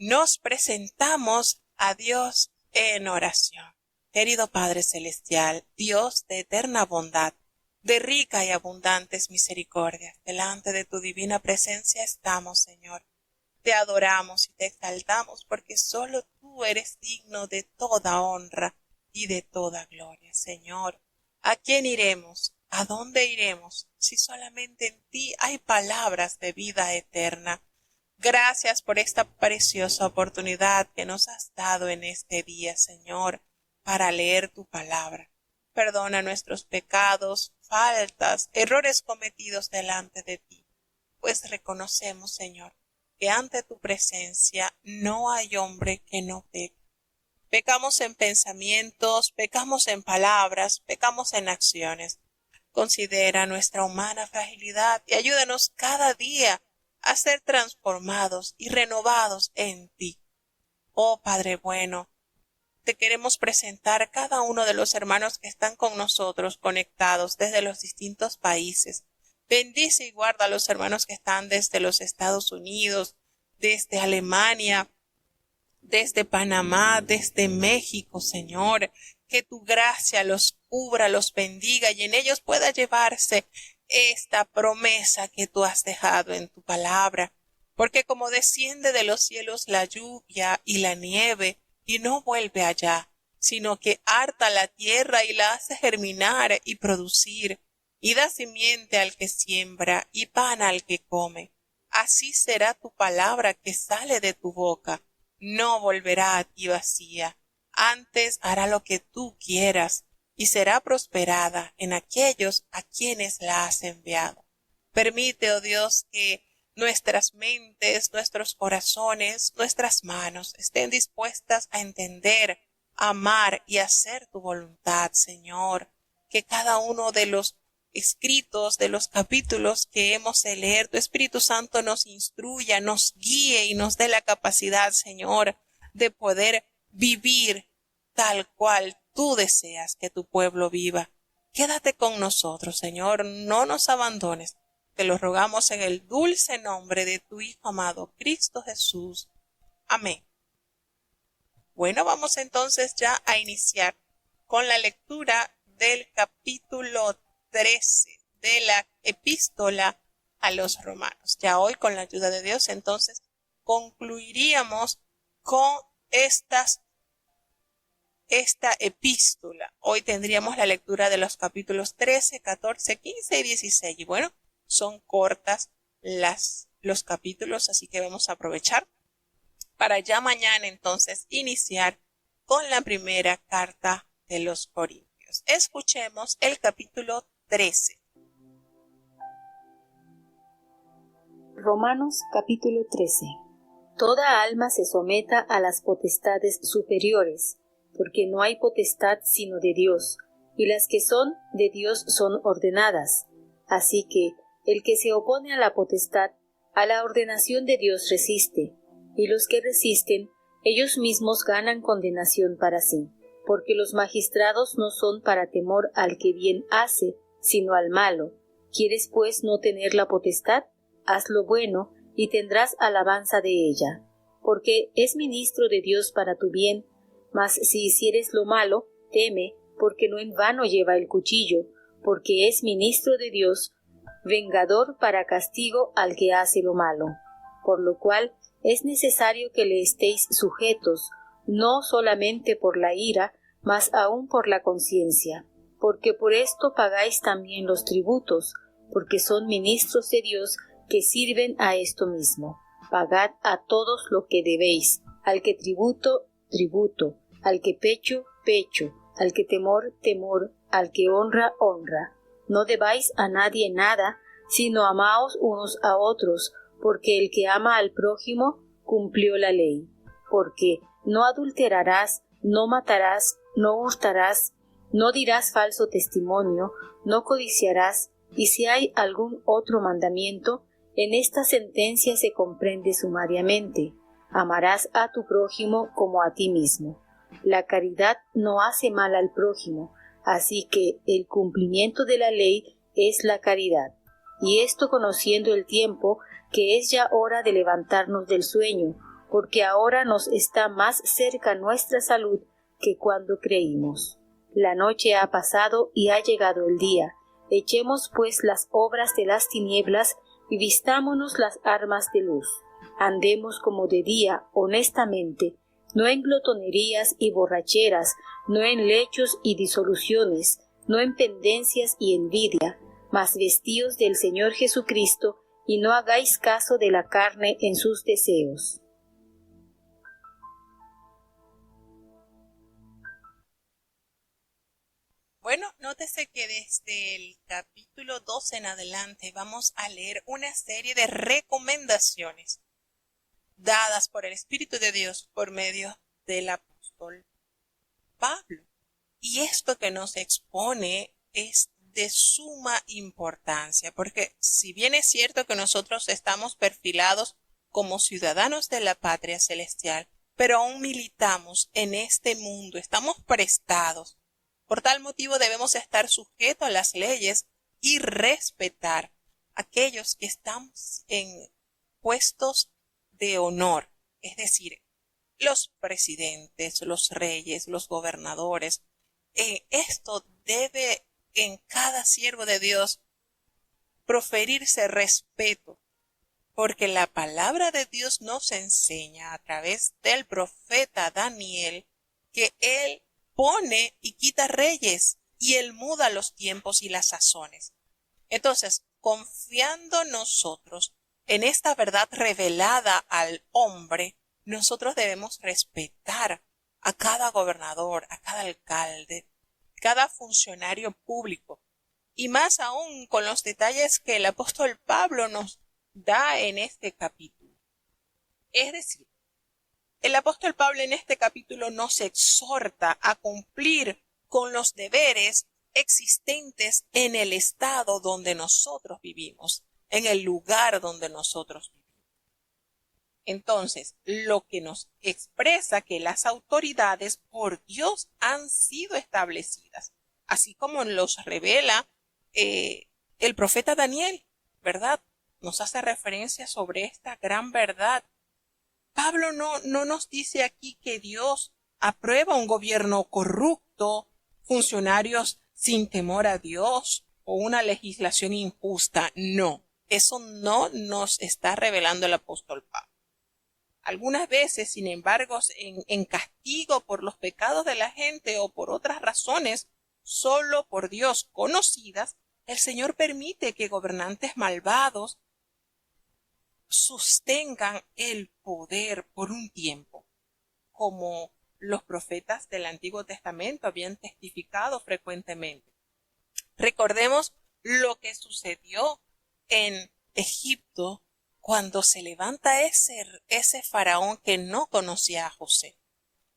nos presentamos a Dios en oración. Querido Padre Celestial, Dios de eterna bondad, de rica y abundantes misericordias, delante de tu divina presencia estamos, Señor. Te adoramos y te exaltamos porque solo tú eres digno de toda honra y de toda gloria, Señor. ¿A quién iremos? ¿A dónde iremos? Si solamente en ti hay palabras de vida eterna. Gracias por esta preciosa oportunidad que nos has dado en este día, Señor, para leer tu palabra. Perdona nuestros pecados, faltas, errores cometidos delante de ti, pues reconocemos, Señor, que ante tu presencia no hay hombre que no peque. Pecamos en pensamientos, pecamos en palabras, pecamos en acciones. Considera nuestra humana fragilidad y ayúdanos cada día a ser transformados y renovados en ti. Oh Padre bueno, te queremos presentar cada uno de los hermanos que están con nosotros conectados desde los distintos países. Bendice y guarda a los hermanos que están desde los Estados Unidos, desde Alemania, desde Panamá, desde México, Señor. Que tu gracia los cubra, los bendiga y en ellos pueda llevarse esta promesa que tú has dejado en tu palabra. Porque como desciende de los cielos la lluvia y la nieve y no vuelve allá, sino que harta la tierra y la hace germinar y producir, y da simiente al que siembra y pan al que come. Así será tu palabra que sale de tu boca. No volverá a ti vacía, antes hará lo que tú quieras y será prosperada en aquellos a quienes la has enviado. Permite, oh Dios, que nuestras mentes, nuestros corazones, nuestras manos estén dispuestas a entender, amar y hacer tu voluntad, Señor. Que cada uno de los escritos, de los capítulos que hemos de leer, tu Espíritu Santo nos instruya, nos guíe y nos dé la capacidad, Señor, de poder vivir tal cual tú deseas que tu pueblo viva. Quédate con nosotros, Señor, no nos abandones. Te lo rogamos en el dulce nombre de tu Hijo amado, Cristo Jesús. Amén. Bueno, vamos entonces ya a iniciar con la lectura del capítulo 13 de la epístola a los romanos. Ya hoy, con la ayuda de Dios, entonces concluiríamos con esta epístola. Hoy tendríamos la lectura de los capítulos 13, 14, 15 y 16. Y bueno, son cortas los capítulos, así que vamos a aprovechar para ya mañana entonces iniciar con la primera carta de los Corintios. Escuchemos el capítulo 13. Romanos capítulo 13. Toda alma se someta a las potestades superiores, porque no hay potestad sino de Dios, y las que son de Dios son ordenadas. Así que el que se opone a la potestad, a la ordenación de Dios resiste, y los que resisten, ellos mismos ganan condenación para sí, porque los magistrados no son para temor al que bien hace, sino al malo. ¿Quieres pues no tener la potestad? Haz lo bueno, y tendrás alabanza de ella, porque es ministro de Dios para tu bien. Mas si hicieres lo malo, teme, porque no en vano lleva el cuchillo, porque es ministro de Dios, vengador para castigo al que hace lo malo. Por lo cual es necesario que le estéis sujetos, no solamente por la ira, mas aun por la conciencia, porque por esto pagáis también los tributos, porque son ministros de Dios que sirven a esto mismo. Pagad a todos lo que debéis, al que tributo, tributo, al que pecho, pecho, al que temor, temor, al que honra, honra. No debáis a nadie nada, sino amaos unos a otros, porque el que ama al prójimo cumplió la ley. Porque no adulterarás, no matarás, no hurtarás, no dirás falso testimonio, no codiciarás, y si hay algún otro mandamiento, en esta sentencia se comprende sumariamente: amarás a tu prójimo como a ti mismo. La caridad no hace mal al prójimo, así que el cumplimiento de la ley es la caridad. Y esto conociendo el tiempo, que es ya hora de levantarnos del sueño, porque ahora nos está más cerca nuestra salud que cuando creímos. La noche ha pasado y ha llegado el día. Echemos pues las obras de las tinieblas y vistámonos las armas de luz. Andemos como de día, honestamente, no en glotonerías y borracheras, no en lechos y disoluciones, no en pendencias y envidia, mas vestíos del Señor Jesucristo, y no hagáis caso de la carne en sus deseos. Bueno, nótese que desde el capítulo 12 en adelante vamos a leer una serie de recomendaciones dadas por el Espíritu de Dios por medio del apóstol Pablo. Y esto que nos expone es de suma importancia, porque si bien es cierto que nosotros estamos perfilados como ciudadanos de la patria celestial, pero aún militamos en este mundo, estamos prestados. Por tal motivo debemos estar sujetos a las leyes y respetar a aquellos que estamos en puestos de honor, es decir, los presidentes, los reyes, los gobernadores. Esto debe en cada siervo de Dios proferirse respeto, porque la palabra de Dios nos enseña a través del profeta Daniel que él pone y quita reyes y él muda los tiempos y las sazones. Entonces, confiando nosotros en esta verdad revelada al hombre, nosotros debemos respetar a cada gobernador, a cada alcalde, cada funcionario público, y más aún con los detalles que el apóstol Pablo nos da en este capítulo. Es decir, el apóstol Pablo en este capítulo nos exhorta a cumplir con los deberes existentes en el estado donde nosotros vivimos, en el lugar donde nosotros vivimos. Entonces, lo que nos expresa que las autoridades por Dios han sido establecidas, así como los revela el profeta Daniel, ¿verdad? Nos hace referencia sobre esta gran verdad. Pablo no nos dice aquí que Dios aprueba un gobierno corrupto, funcionarios sin temor a Dios o una legislación injusta. No, eso no nos está revelando el apóstol Pablo. Algunas veces, sin embargo, en castigo por los pecados de la gente o por otras razones, solo por Dios conocidas, el Señor permite que gobernantes malvados sostengan el poder por un tiempo, como los profetas del Antiguo Testamento habían testificado frecuentemente. Recordemos lo que sucedió en Egipto cuando se levanta ese faraón que no conocía a José,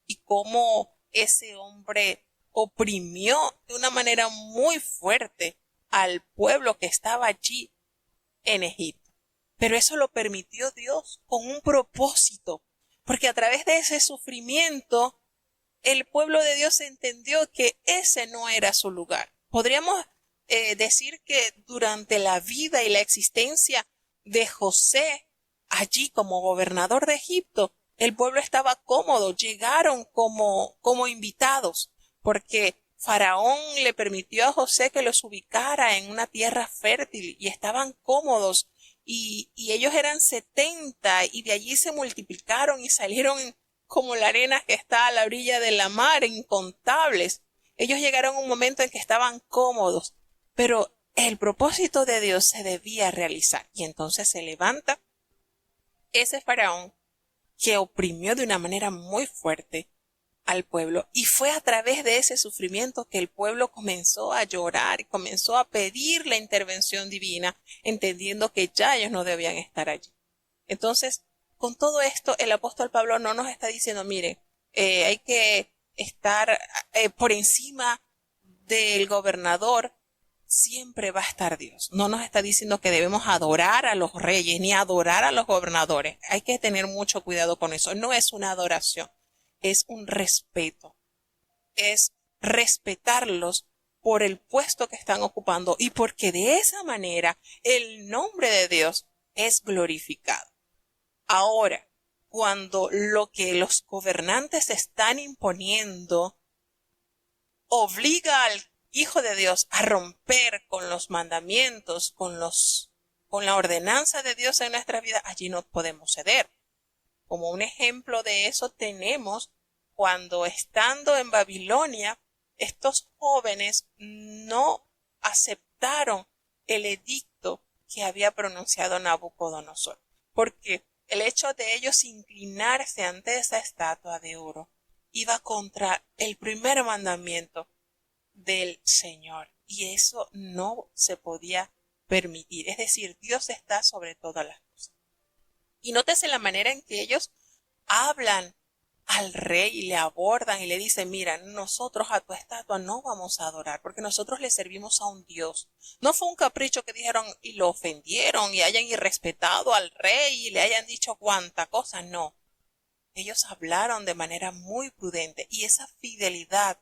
y cómo ese hombre oprimió de una manera muy fuerte al pueblo que estaba allí en Egipto. Pero eso lo permitió Dios con un propósito, porque a través de ese sufrimiento el pueblo de Dios entendió que ese no era su lugar. Podríamos decir que durante la vida y la existencia de José allí como gobernador de Egipto, el pueblo estaba cómodo, llegaron como invitados, porque Faraón le permitió a José que los ubicara en una tierra fértil y estaban cómodos, y ellos eran 70 y de allí se multiplicaron y salieron como la arena que está a la orilla de la mar, incontables. Ellos llegaron a un momento en que estaban cómodos, pero el propósito de Dios se debía realizar, y entonces se levanta ese faraón que oprimió de una manera muy fuerte al pueblo, y fue a través de ese sufrimiento que el pueblo comenzó a llorar y comenzó a pedir la intervención divina, entendiendo que ya ellos no debían estar allí. Entonces, con todo esto, el apóstol Pablo no nos está diciendo, mire, hay que estar por encima del gobernador, siempre va a estar Dios. No nos está diciendo que debemos adorar a los reyes ni adorar a los gobernadores. Hay que tener mucho cuidado con eso. No es una adoración, es un respeto. Es respetarlos por el puesto que están ocupando y porque de esa manera el nombre de Dios es glorificado. Ahora, cuando lo que los gobernantes están imponiendo obliga al Hijo de Dios a romper con los mandamientos, con la ordenanza de Dios en nuestra vida, allí no podemos ceder. Como un ejemplo de eso tenemos cuando estando en Babilonia, estos jóvenes no aceptaron el edicto que había pronunciado Nabucodonosor, porque el hecho de ellos inclinarse ante esa estatua de oro iba contra el primer mandamiento del Señor, y eso no se podía permitir. Es decir, Dios está sobre todas las cosas. Y nótese la manera en que ellos hablan al rey y le abordan y le dicen, mira, nosotros a tu estatua no vamos a adorar porque nosotros le servimos a un Dios. No fue un capricho que dijeron y lo ofendieron y hayan irrespetado al rey y le hayan dicho cuánta cosa, no. Ellos hablaron de manera muy prudente y esa fidelidad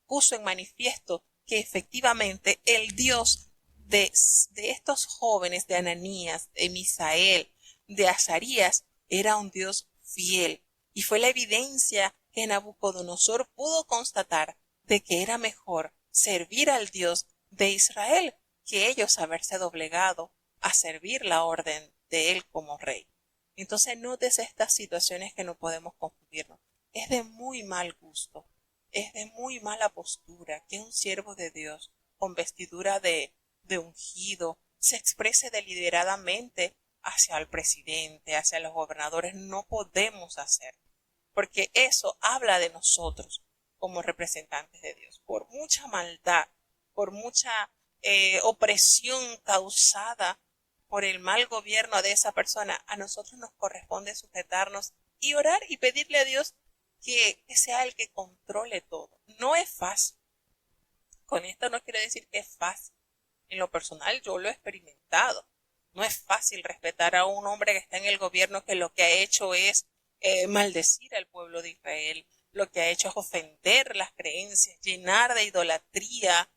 puso en manifiesto que efectivamente el Dios de estos jóvenes, de Ananías, de Misael, de Azarías, era un Dios fiel. Y fue la evidencia que Nabucodonosor pudo constatar de que era mejor servir al Dios de Israel que ellos haberse doblegado a servir la orden de él como rey. Entonces notes estas situaciones que no podemos confundirnos. Es de muy mal gusto, es de muy mala postura que un siervo de Dios con vestidura de ungido se exprese deliberadamente hacia el presidente, hacia los gobernadores. No podemos hacer, porque eso habla de nosotros como representantes de Dios. Por mucha maldad, por mucha opresión causada por el mal gobierno de esa persona, a nosotros nos corresponde sujetarnos y orar y pedirle a Dios que sea el que controle todo. No es fácil. Con esto no quiero decir que es fácil. En lo personal yo lo he experimentado. No es fácil respetar a un hombre que está en el gobierno que lo que ha hecho es maldecir al pueblo de Israel. Lo que ha hecho es ofender las creencias, llenar de idolatría,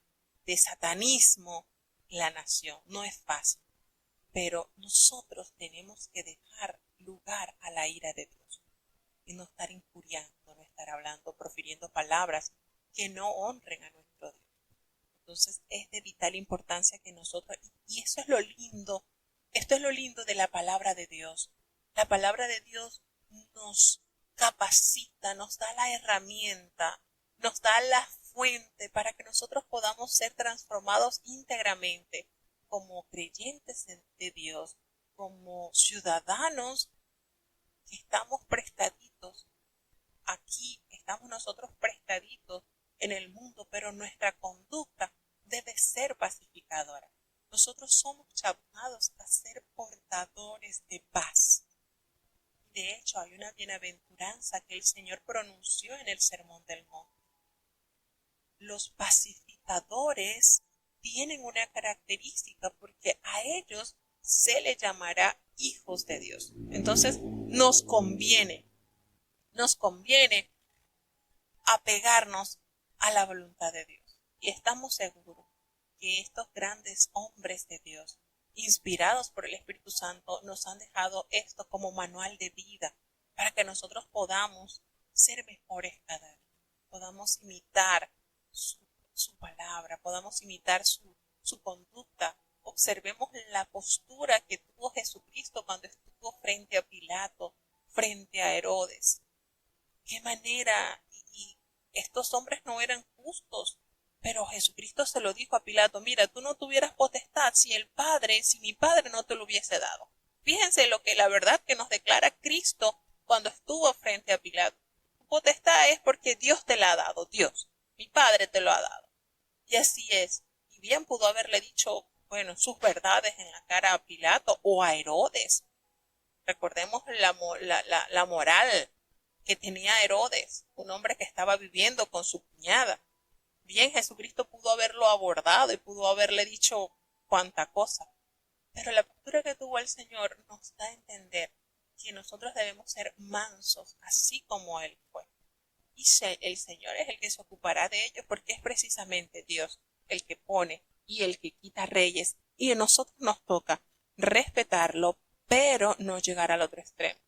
de satanismo la nación. No es fácil. Pero nosotros tenemos que dejar lugar a la ira de Dios y no estar injuriando, no estar hablando, profiriendo palabras que no honren a nuestro Dios. Entonces es de vital importancia que nosotros, y eso es lo lindo, esto es lo lindo de la palabra de Dios. La palabra de Dios nos capacita, nos da la herramienta, nos da la fuente para que nosotros podamos ser transformados íntegramente como creyentes de Dios, como ciudadanos que estamos prestaditos. Aquí estamos nosotros prestaditos en el mundo, pero nuestra conducta debe ser pacificadora. Nosotros somos llamados a ser portadores de paz. De hecho, hay una bienaventuranza que el Señor pronunció en el Sermón del Monte. Los pacificadores tienen una característica porque a ellos se les llamará hijos de Dios. Entonces, nos conviene apegarnos a la voluntad de Dios. Y estamos seguros que estos grandes hombres de Dios, inspirados por el Espíritu Santo, nos han dejado esto como manual de vida para que nosotros podamos ser mejores cada día, podamos imitar su palabra, podamos imitar su conducta. Observemos la postura que tuvo Jesucristo cuando estuvo frente a Pilato, frente a Herodes. Qué manera, y estos hombres no eran justos, pero Jesucristo se lo dijo a Pilato, mira, tú no tuvieras potestad si mi Padre no te lo hubiese dado. Fíjense lo que la verdad que nos declara Cristo cuando estuvo frente a Pilato. Tu potestad es porque Dios te la ha dado, Dios, mi Padre te lo ha dado. Y así es. Y bien pudo haberle dicho, bueno, sus verdades en la cara a Pilato o a Herodes. Recordemos la moral que tenía Herodes, un hombre que estaba viviendo con su cuñada. Bien, Jesucristo pudo haberlo abordado y pudo haberle dicho cuánta cosa. Pero la postura que tuvo el Señor nos da a entender que nosotros debemos ser mansos, así como Él fue. Y el Señor es el que se ocupará de ellos, porque es precisamente Dios el que pone y el que quita reyes. Y a nosotros nos toca respetarlo, pero no llegar al otro extremo.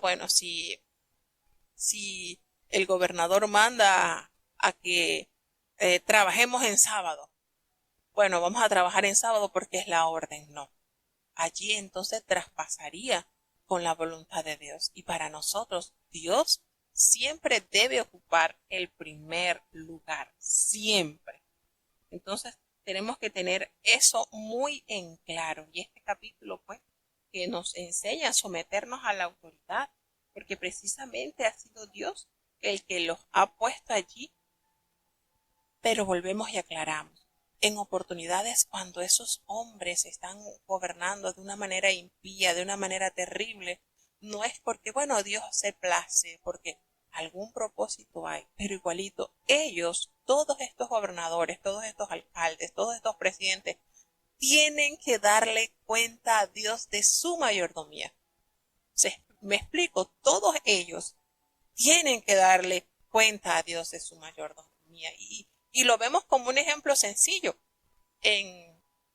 Bueno, si el gobernador manda a que trabajemos en sábado, bueno, vamos a trabajar en sábado porque es la orden, no. Allí entonces traspasaría con la voluntad de Dios. Y para nosotros, Dios siempre debe ocupar el primer lugar, siempre. Entonces, tenemos que tener eso muy en claro. Y este capítulo, pues, que nos enseña a someternos a la autoridad, porque precisamente ha sido Dios el que los ha puesto allí. Pero volvemos y aclaramos. En oportunidades cuando esos hombres están gobernando de una manera impía, de una manera terrible, no es porque, bueno, Dios se place, porque algún propósito hay, pero igualito, ellos, todos estos gobernadores, todos estos alcaldes, todos estos presidentes, tienen que darle cuenta a Dios de su mayordomía. Me explico, todos ellos tienen que darle cuenta a Dios de su mayordomía. Y lo vemos como un ejemplo sencillo.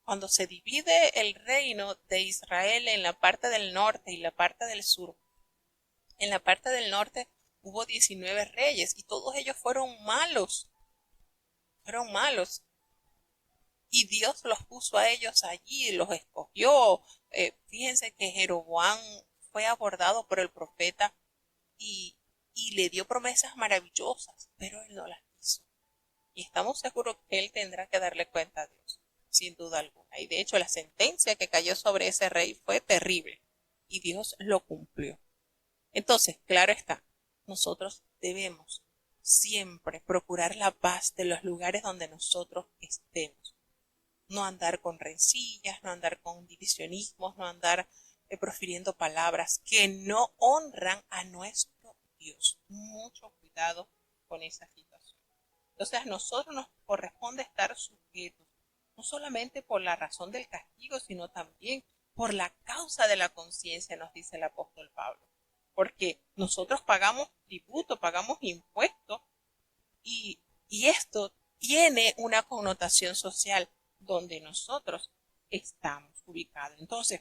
Cuando se divide el reino de Israel en la parte del norte y la parte del sur, en la parte del norte hubo 19 reyes y todos ellos fueron malos. Fueron malos. Y Dios los puso a ellos allí, los escogió. Fíjense que Jeroboam fue abordado por el profeta y, y le dio promesas maravillosas, pero él no las hizo. Y estamos seguros que él tendrá que darle cuenta a Dios, sin duda alguna. Y de hecho la sentencia que cayó sobre ese rey fue terrible y Dios lo cumplió. Entonces, claro está, nosotros debemos siempre procurar la paz de los lugares donde nosotros estemos. No andar con rencillas, no andar con divisionismos, no andar profiriendo palabras que no honran a nuestro Dios. Mucho cuidado con esa situación. Entonces a nosotros nos corresponde estar sujetos, no solamente por la razón del castigo, sino también por la causa de la conciencia, nos dice el apóstol Pablo. Porque nosotros pagamos tributo, pagamos impuestos y esto tiene una connotación social donde nosotros estamos ubicados. Entonces,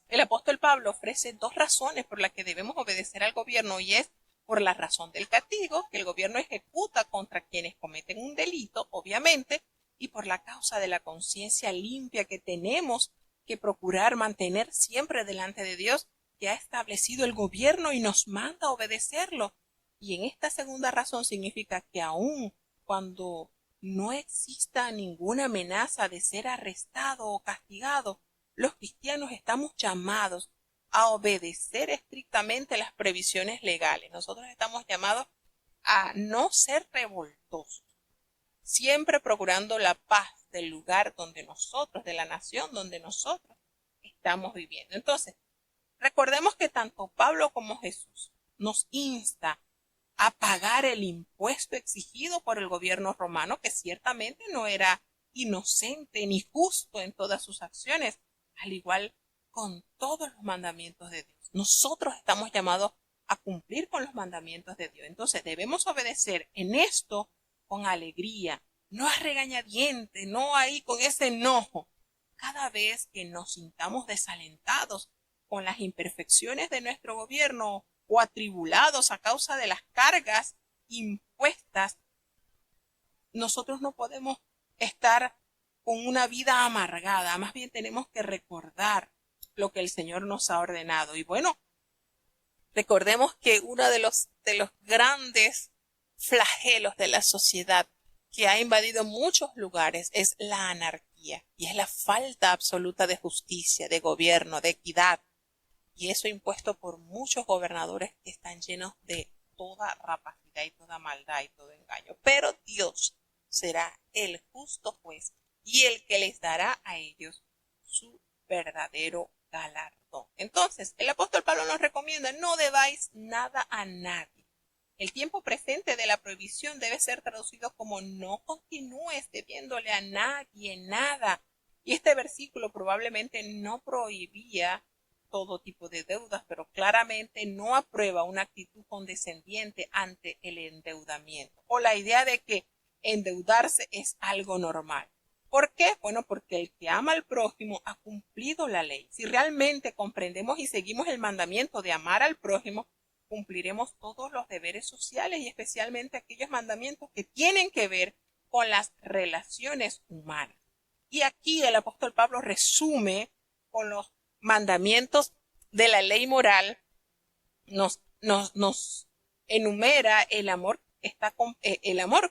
el apóstol Pablo ofrece dos razones por las que debemos obedecer al gobierno y es por la razón del castigo que el gobierno ejecuta contra quienes cometen un delito, obviamente, y por la causa de la conciencia limpia que tenemos que procurar mantener siempre delante de Dios, que ha establecido el gobierno y nos manda a obedecerlo. Y en esta segunda razón significa que aun cuando no exista ninguna amenaza de ser arrestado o castigado, los cristianos estamos llamados a obedecer estrictamente las previsiones legales. Nosotros estamos llamados a no ser revoltosos, siempre procurando la paz del lugar donde nosotros, de la nación donde nosotros estamos viviendo. Entonces, recordemos que tanto Pablo como Jesús nos insta a pagar el impuesto exigido por el gobierno romano, que ciertamente no era inocente ni justo en todas sus acciones, al igual con todos los mandamientos de Dios. Nosotros estamos llamados a cumplir con los mandamientos de Dios. Entonces debemos obedecer en esto con alegría, no a regañadientes, no ahí con ese enojo. Cada vez que nos sintamos desalentados con las imperfecciones de nuestro gobierno o atribulados a causa de las cargas impuestas, nosotros no podemos estar con una vida amargada, más bien tenemos que recordar lo que el Señor nos ha ordenado. Y bueno, recordemos que uno de los grandes flagelos de la sociedad que ha invadido muchos lugares es la anarquía y es la falta absoluta de justicia, de gobierno, de equidad. Y eso impuesto por muchos gobernadores que están llenos de toda rapacidad y toda maldad y todo engaño. Pero Dios será el justo juez y el que les dará a ellos su verdadero galardón. Entonces, el apóstol Pablo nos recomienda: no debáis nada a nadie. El tiempo presente de la prohibición debe ser traducido como: no continúes debiéndole a nadie nada. Y este versículo probablemente no prohibía todo tipo de deudas, pero claramente no aprueba una actitud condescendiente ante el endeudamiento o la idea de que endeudarse es algo normal. ¿Por qué? Bueno, porque el que ama al prójimo ha cumplido la ley. Si realmente comprendemos y seguimos el mandamiento de amar al prójimo, cumpliremos todos los deberes sociales y especialmente aquellos mandamientos que tienen que ver con las relaciones humanas. Y aquí el apóstol Pablo resume con los mandamientos de la ley moral, nos enumera el amor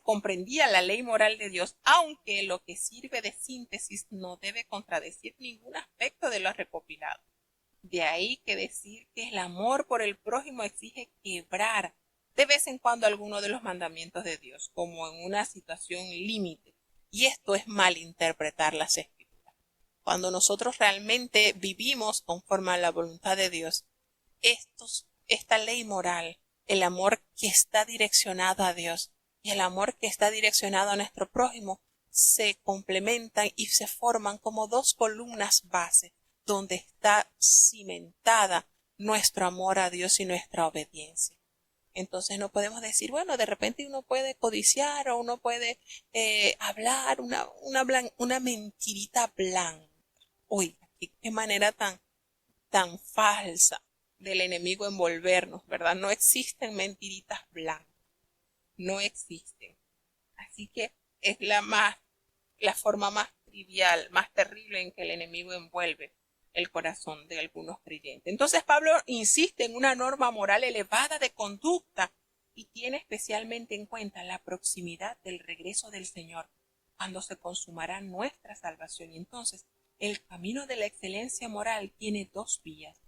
comprendía la ley moral de Dios, aunque lo que sirve de síntesis no debe contradecir ningún aspecto de lo recopilado. De ahí que decir que el amor por el prójimo exige quebrar de vez en cuando alguno de los mandamientos de Dios, como en una situación límite. Y esto es malinterpretar las escrituras. Cuando nosotros realmente vivimos conforme a la voluntad de Dios, esta ley moral, el amor que está direccionado a Dios y el amor que está direccionado a nuestro prójimo, se complementan y se forman como dos columnas base donde está cimentada nuestro amor a Dios y nuestra obediencia. Entonces no podemos decir, bueno, de repente uno puede codiciar o uno puede hablar una mentirita blanca. Oiga, qué manera tan falsa del enemigo envolvernos, ¿verdad? No existen mentiritas blancas, no existen. Así que es la forma más trivial, más terrible en que el enemigo envuelve el corazón de algunos creyentes. Entonces Pablo insiste en una norma moral elevada de conducta y tiene especialmente en cuenta la proximidad del regreso del Señor, cuando se consumará nuestra salvación. Y entonces el camino de la excelencia moral tiene dos vías.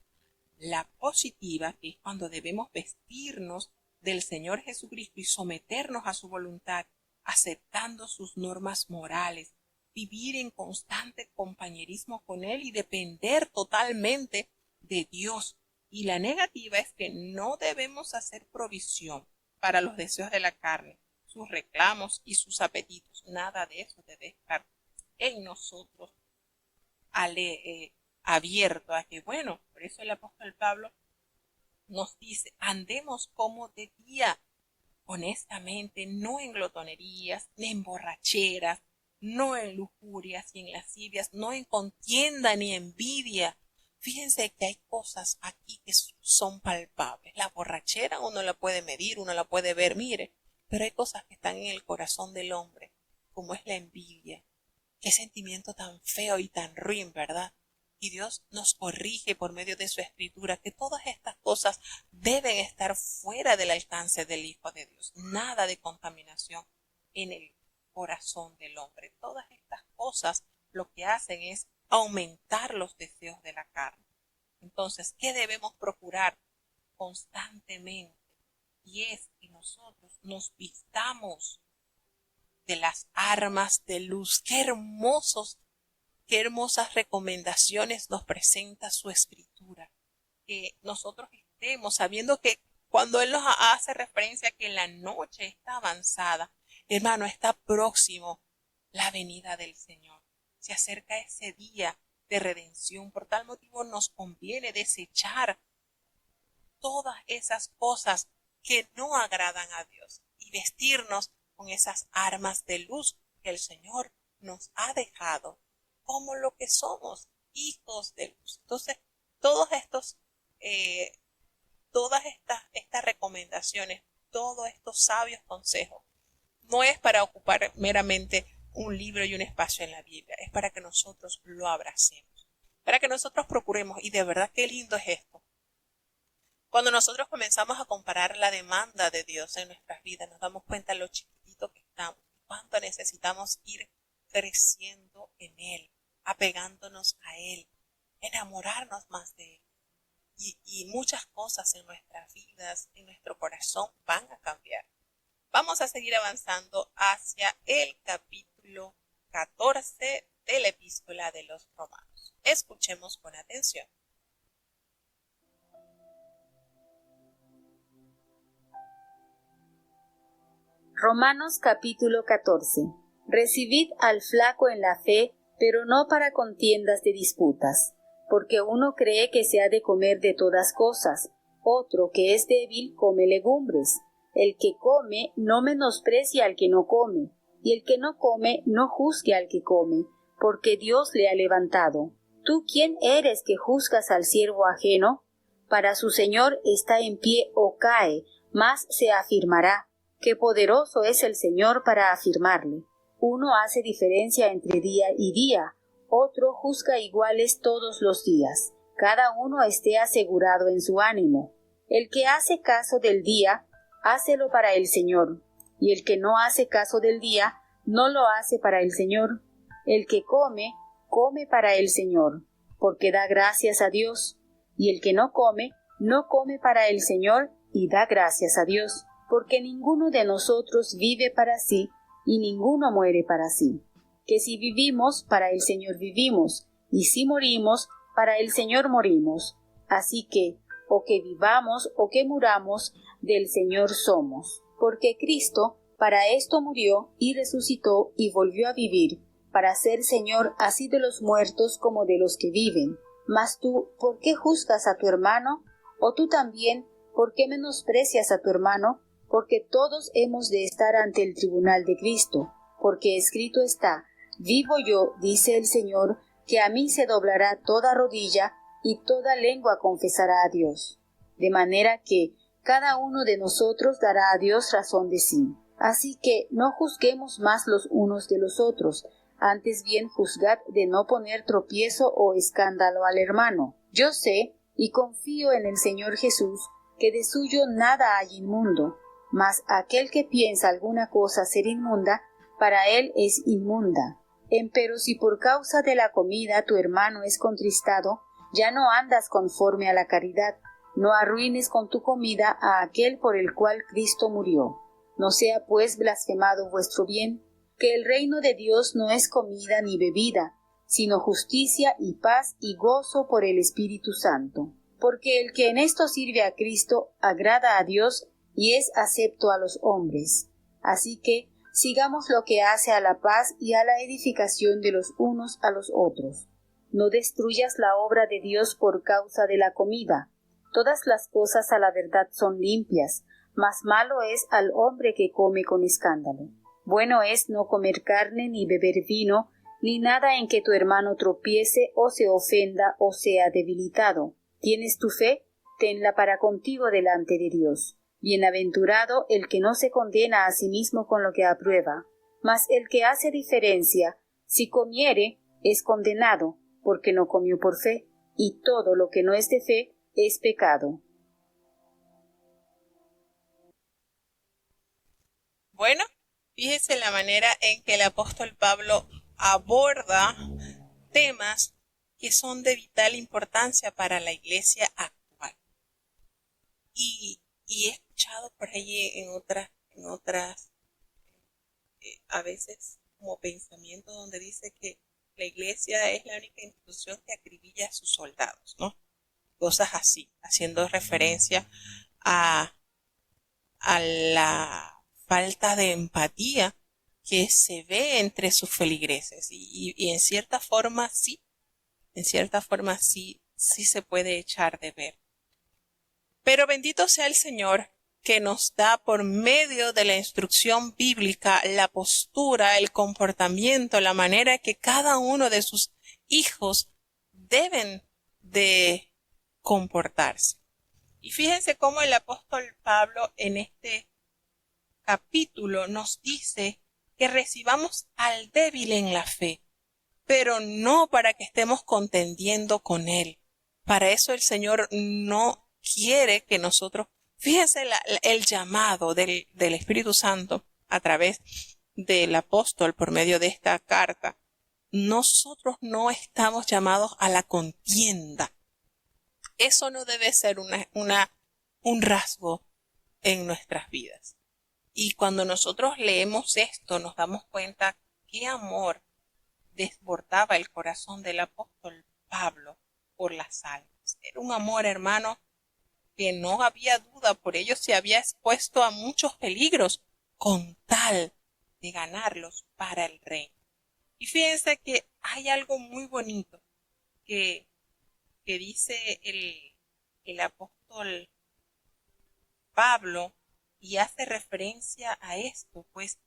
La positiva, que es cuando debemos vestirnos del Señor Jesucristo y someternos a su voluntad, aceptando sus normas morales, vivir en constante compañerismo con Él y depender totalmente de Dios. Y la negativa es que no debemos hacer provisión para los deseos de la carne, sus reclamos y sus apetitos. Nada de eso debe estar en nosotros abierto a que, bueno, por eso el apóstol Pablo nos dice, andemos como de día, honestamente, no en glotonerías, ni en borracheras, no en lujurias y en lascivias, no en contienda ni envidia. Fíjense que hay cosas aquí que son palpables. La borrachera uno la puede medir, uno la puede ver, mire, pero hay cosas que están en el corazón del hombre, como es la envidia. Qué sentimiento tan feo y tan ruin, ¿verdad? Y Dios nos corrige por medio de su escritura que todas estas cosas deben estar fuera del alcance del Hijo de Dios. Nada de contaminación en el corazón del hombre. Todas estas cosas lo que hacen es aumentar los deseos de la carne. Entonces, ¿qué debemos procurar constantemente? Y es que nosotros nos vistamos de las armas de luz. Qué hermosas recomendaciones nos presenta su escritura. Que nosotros estemos sabiendo que cuando Él nos hace referencia a que la noche está avanzada, hermano, está próximo la venida del Señor. Se acerca ese día de redención. Por tal motivo nos conviene desechar todas esas cosas que no agradan a Dios y vestirnos con esas armas de luz que el Señor nos ha dejado como lo que somos, hijos de luz. Entonces, todas estas recomendaciones, todos estos sabios consejos, no es para ocupar meramente un libro y un espacio en la Biblia, es para que nosotros lo abracemos, para que nosotros procuremos, y de verdad qué lindo es esto. Cuando nosotros comenzamos a comparar la demanda de Dios en nuestras vidas, nos damos cuenta de lo chiquitito que estamos, cuánto necesitamos ir creciendo en Él, apegándonos a Él, enamorarnos más de Él. Y muchas cosas en nuestras vidas, en nuestro corazón, van a cambiar. Vamos a seguir avanzando hacia el capítulo 14 de la Epístola de los Romanos. Escuchemos con atención. Romanos capítulo 14. Recibid al flaco en la fe, pero no para contiendas de disputas, porque uno cree que se ha de comer de todas cosas, otro que es débil come legumbres. El que come no menosprecia al que no come, y el que no come, no juzgue al que come, porque Dios le ha levantado. ¿Tú quién eres que juzgas al siervo ajeno? Para su Señor está en pie o cae, mas se afirmará. Qué poderoso es el Señor para afirmarle. Uno hace diferencia entre día y día, otro juzga iguales todos los días. Cada uno esté asegurado en su ánimo. El que hace caso del día, hácelo para el Señor, y el que no hace caso del día, no lo hace para el Señor. El que come, come para el Señor, porque da gracias a Dios, y el que no come para el Señor, y da gracias a Dios, porque ninguno de nosotros vive para sí, y ninguno muere para sí. Que si vivimos, para el Señor vivimos, y si morimos, para el Señor morimos. Así que, o que vivamos o que muramos, del Señor somos. Porque Cristo para esto murió y resucitó y volvió a vivir, para ser Señor así de los muertos como de los que viven. Mas tú, ¿por qué juzgas a tu hermano? O tú también, ¿por qué menosprecias a tu hermano? Porque todos hemos de estar ante el tribunal de Cristo. Porque escrito está: vivo yo, dice el Señor, que a mí se doblará toda rodilla y toda lengua confesará a Dios. De manera que cada uno de nosotros dará a Dios razón de sí. Así que no juzguemos más los unos de los otros, antes bien juzgad de no poner tropiezo o escándalo al hermano. Yo sé y confío en el Señor Jesús, que de suyo nada hay inmundo, mas aquel que piensa alguna cosa ser inmunda, para él es inmunda. Empero si por causa de la comida tu hermano es contristado, ya no andas conforme a la caridad. No arruines con tu comida a aquel por el cual Cristo murió. No sea pues blasfemado vuestro bien, que el reino de Dios no es comida ni bebida, sino justicia y paz y gozo por el Espíritu Santo. Porque el que en esto sirve a Cristo agrada a Dios y es acepto a los hombres. Así que sigamos lo que hace a la paz y a la edificación de los unos a los otros. No destruyas la obra de Dios por causa de la comida. Todas las cosas a la verdad son limpias, mas malo es al hombre que come con escándalo. Bueno es no comer carne ni beber vino, ni nada en que tu hermano tropiece o se ofenda o sea debilitado. ¿Tienes tu fe? Tenla para contigo delante de Dios. Bienaventurado el que no se condena a sí mismo con lo que aprueba. Mas el que hace diferencia, si comiere, es condenado, porque no comió por fe, y todo lo que no es de fe es pecado. Bueno, fíjese la manera en que el apóstol Pablo aborda temas que son de vital importancia para la iglesia actual. Y he escuchado por allí en otras a veces como pensamiento donde dice que la iglesia es la única institución que acribilla a sus soldados, ¿no? Cosas así, haciendo referencia a, a la falta de empatía que se ve entre sus feligreses y en cierta forma sí, sí se puede echar de ver. Pero bendito sea el Señor que nos da por medio de la instrucción bíblica la postura, el comportamiento, la manera que cada uno de sus hijos deben de comportarse. Y fíjense cómo el apóstol Pablo en este capítulo nos dice que recibamos al débil en la fe, pero no para que estemos contendiendo con él. Para eso el Señor no quiere que nosotros, fíjense el llamado del Espíritu Santo a través del apóstol por medio de esta carta. Nosotros no estamos llamados a la contienda. Eso no debe ser un rasgo en nuestras vidas. Y cuando nosotros leemos esto, nos damos cuenta qué amor desbordaba el corazón del apóstol Pablo por las almas. Era un amor, hermano, que no había duda, por ello se había expuesto a muchos peligros con tal de ganarlos para el reino. Y fíjense que hay algo muy bonito que dice el apóstol Pablo y hace referencia a esto, pues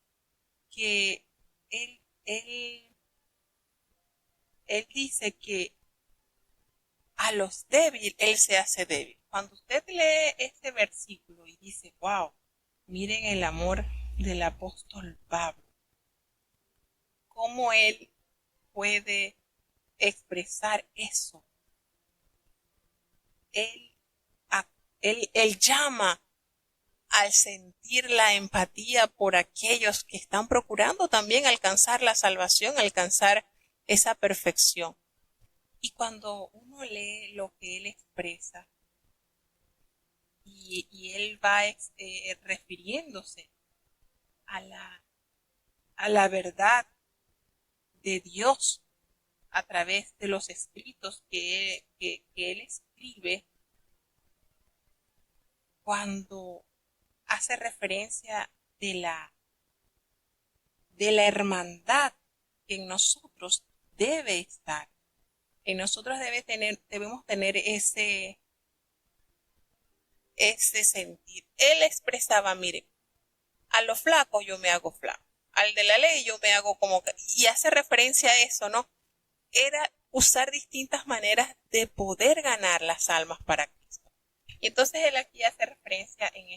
que él, él, él dice que a los débiles Él se hace débil. Cuando usted lee este versículo y dice, wow, miren el amor del apóstol Pablo, cómo él puede expresar eso. Él, él llama al sentir la empatía por aquellos que están procurando también alcanzar la salvación, alcanzar esa perfección. Y cuando uno lee lo que él expresa y él va refiriéndose a la verdad de Dios a través de los escritos que él escribe, cuando hace referencia de la hermandad que en nosotros debe estar. En nosotros debemos tener ese sentir. Él expresaba, mire, a los flacos yo me hago flaco, al de la ley yo me hago como que, y hace referencia a eso, ¿no? Era usar distintas maneras de poder ganar las almas para Cristo. Y entonces él aquí hace referencia en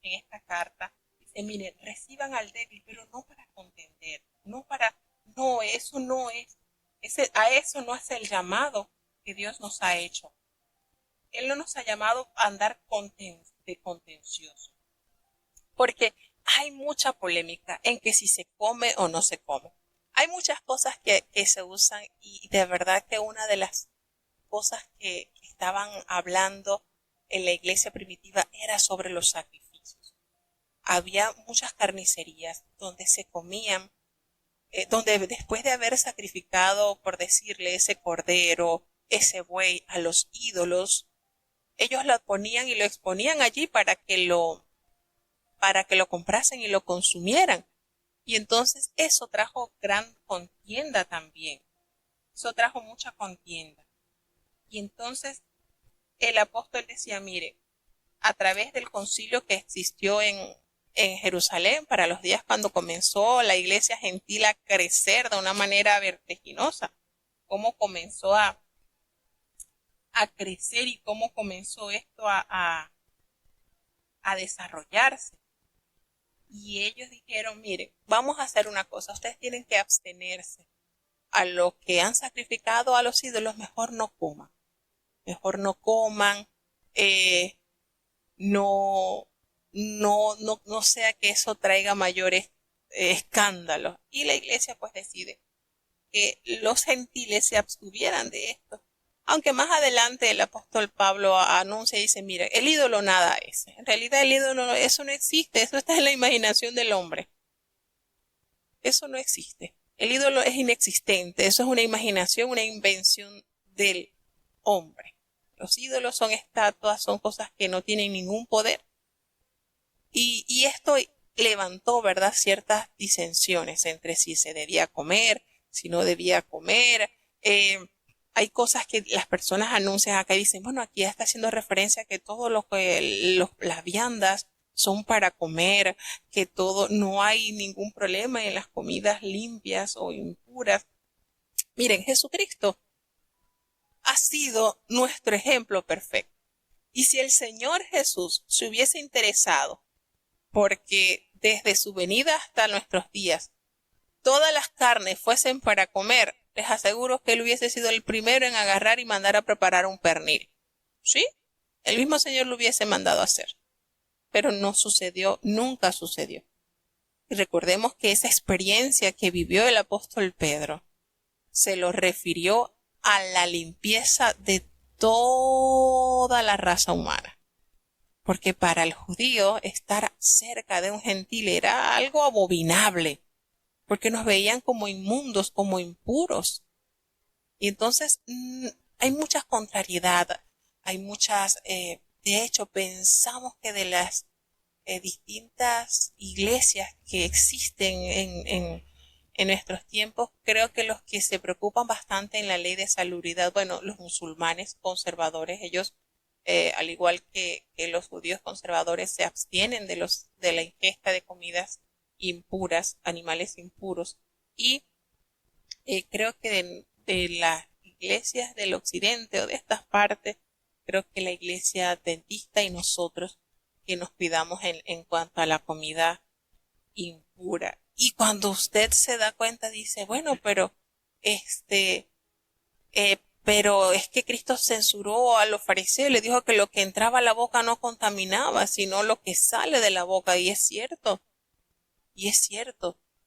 esta carta, dice, miren, reciban al débil, pero no para contender, eso no es, a eso no es el llamado que Dios nos ha hecho. Él no nos ha llamado a andar de contencioso, porque hay mucha polémica en que si se come o no se come. Hay muchas cosas que se usan y de verdad que una de las cosas que estaban hablando en la iglesia primitiva era sobre los sacrificios. Había muchas carnicerías donde se comían, donde después de haber sacrificado, por decirle, ese cordero, ese buey a los ídolos, ellos lo ponían y lo exponían allí para que lo comprasen y lo consumieran. Y entonces eso trajo gran contienda también. Eso trajo mucha contienda. Y entonces el apóstol decía, mire, a través del concilio que existió en Jerusalén para los días cuando comenzó la iglesia gentil a crecer de una manera vertiginosa, cómo comenzó a crecer y cómo comenzó esto a desarrollarse. Y ellos dijeron, miren, vamos a hacer una cosa, ustedes tienen que abstenerse. A lo que han sacrificado a los ídolos, mejor no coman. Mejor no coman, no sea que eso traiga mayores escándalos. Y la iglesia pues decide que los gentiles se abstuvieran de esto. Aunque más adelante el apóstol Pablo anuncia y dice, mira, el ídolo nada es. En realidad el ídolo, eso no existe, eso está en la imaginación del hombre. Eso no existe. El ídolo es inexistente, eso es una imaginación, una invención del hombre. Los ídolos son estatuas, son cosas que no tienen ningún poder. Y esto levantó, ¿verdad?, ciertas disensiones entre si se debía comer, si no debía comer. Hay cosas que las personas anuncian acá y dicen, bueno, aquí está haciendo referencia a que todo las viandas son para comer, que todo, no hay ningún problema en las comidas limpias o impuras. Miren, Jesucristo ha sido nuestro ejemplo perfecto. Y si el Señor Jesús se hubiese interesado, porque desde su venida hasta nuestros días, todas las carnes fuesen para comer, les aseguro que él hubiese sido el primero en agarrar y mandar a preparar un pernil. ¿Sí? El mismo Señor lo hubiese mandado a hacer. Pero no sucedió, nunca sucedió. Y recordemos que esa experiencia que vivió el apóstol Pedro se lo refirió a la limpieza de toda la raza humana. Porque para el judío estar cerca de un gentil era algo abominable, porque nos veían como inmundos, como impuros. Y entonces hay muchas contrariedades, hay muchas, de hecho pensamos que de las distintas iglesias que existen en nuestros tiempos, creo que los que se preocupan bastante en la ley de salubridad, bueno, los musulmanes conservadores, ellos al igual que los judíos conservadores se abstienen de la ingesta de comidas impuras, animales impuros, Y creo que de las iglesias del occidente o de estas partes, creo que la iglesia adventista y nosotros que nos cuidamos en cuanto a la comida impura. Y cuando usted se da cuenta dice, bueno, este, pero es que Cristo censuró a los fariseos y le dijo que lo que entraba a la boca no contaminaba, sino lo que sale de la boca. Y es cierto,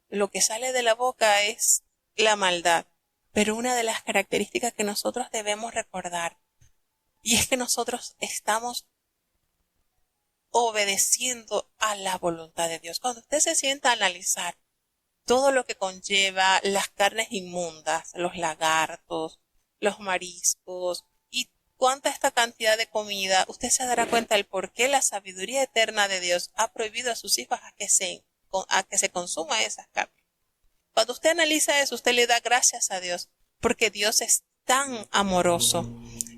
lo que sale de la boca es la maldad. Pero una de las características que nosotros debemos recordar, y es que nosotros estamos obedeciendo a la voluntad de Dios. Cuando usted se sienta a analizar todo lo que conlleva las carnes inmundas, los lagartos, los mariscos y cuánta esta cantidad de comida, usted se dará cuenta del por qué la sabiduría eterna de Dios ha prohibido a sus hijos a que se consuma esas carnes. Cuando usted analiza eso, usted le da gracias a Dios, porque Dios es tan amoroso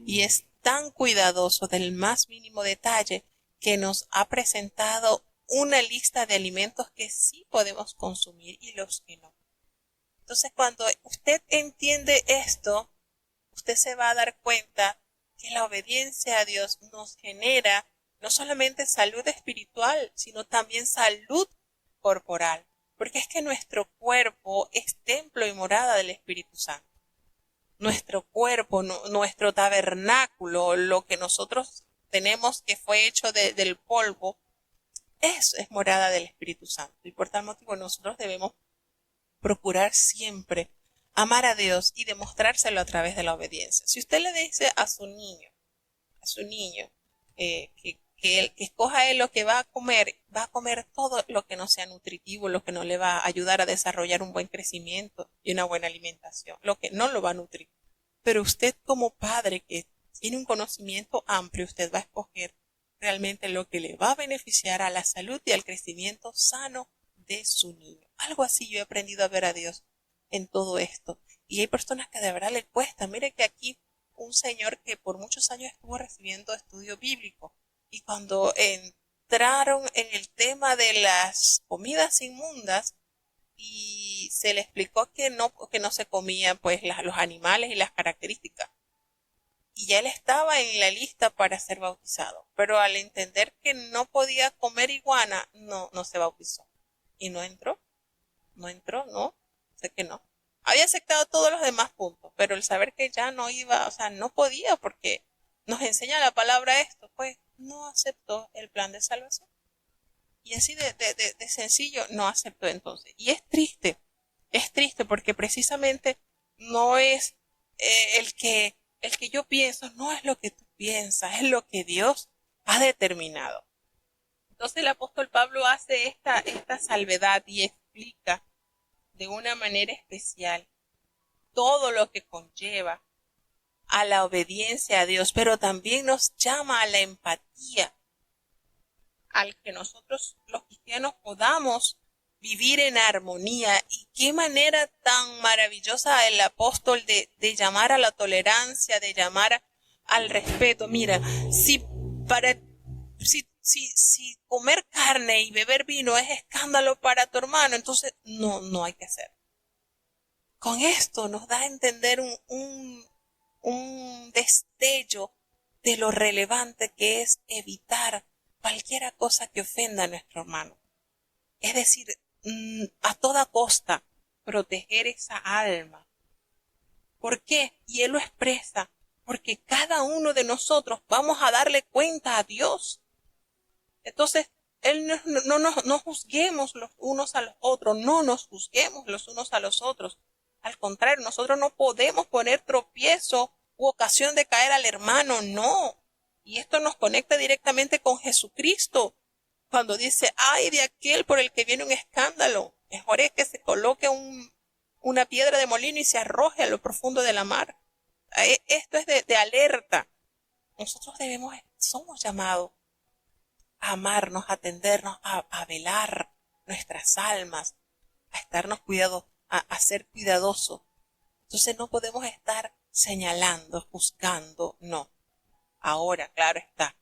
y es tan cuidadoso del más mínimo detalle que nos ha presentado una lista de alimentos que sí podemos consumir y los que no. Entonces, cuando usted entiende esto, usted se va a dar cuenta que la obediencia a Dios nos genera no solamente salud espiritual, sino también salud corporal. Porque es que nuestro cuerpo es templo y morada del Espíritu Santo. Nuestro cuerpo, nuestro tabernáculo, lo que nosotros tenemos que fue hecho del polvo, eso es morada del Espíritu Santo. Y por tal motivo nosotros debemos procurar siempre amar a Dios y demostrárselo a través de la obediencia. Si usted le dice a su niño, que escoja él lo que va a comer todo lo que no sea nutritivo, lo que no le va a ayudar a desarrollar un buen crecimiento y una buena alimentación, lo que no lo va a nutrir. Pero usted como padre que tiene un conocimiento amplio, usted va a escoger realmente lo que le va a beneficiar a la salud y al crecimiento sano de su niño. Algo así yo he aprendido a ver a Dios en todo esto. Y hay personas que de verdad le cuesta. Mire que aquí un señor que por muchos años estuvo recibiendo estudio bíblico y cuando entraron en el tema de las comidas inmundas y se le explicó que no se comían pues los animales y las características. Y ya él estaba en la lista para ser bautizado, pero al entender que no podía comer iguana, no se bautizó. Y no, sé que no. Había aceptado todos los demás puntos, pero el saber que ya no iba, o sea, no podía porque nos enseña la palabra esto, pues no aceptó el plan de salvación. Y así de sencillo no aceptó entonces. Y es triste porque precisamente no es el que yo pienso, no es lo que tú piensas, es lo que Dios ha determinado. Entonces el apóstol Pablo hace esta salvedad y explica de una manera especial todo lo que conlleva a la obediencia a Dios, pero también nos llama a la empatía, al que nosotros los cristianos podamos vivir en armonía. Y qué manera tan maravillosa el apóstol de llamar a la tolerancia, de llamar al respeto. Mira, si comer carne y beber vino es escándalo para tu hermano, entonces no hay que hacer. Con esto nos da a entender un destello de lo relevante que es evitar cualquier cosa que ofenda a nuestro hermano. Es decir, a toda costa proteger esa alma. ¿Por qué? Y él lo expresa, porque cada uno de nosotros vamos a darle cuenta a Dios. Entonces, él no juzguemos los unos a los otros, no nos juzguemos los unos a los otros. Al contrario, nosotros no podemos poner tropiezo u ocasión de caer al hermano, no. Y esto nos conecta directamente con Jesucristo. Cuando dice, ay de aquel por el que viene un escándalo, mejor es que se coloque una piedra de molino y se arroje a lo profundo de la mar. Esto es de alerta. Nosotros somos llamados a amarnos, a atendernos, a velar nuestras almas, a estarnos cuidados, a ser cuidadosos. Entonces no podemos estar señalando, juzgando, no. Ahora, claro está,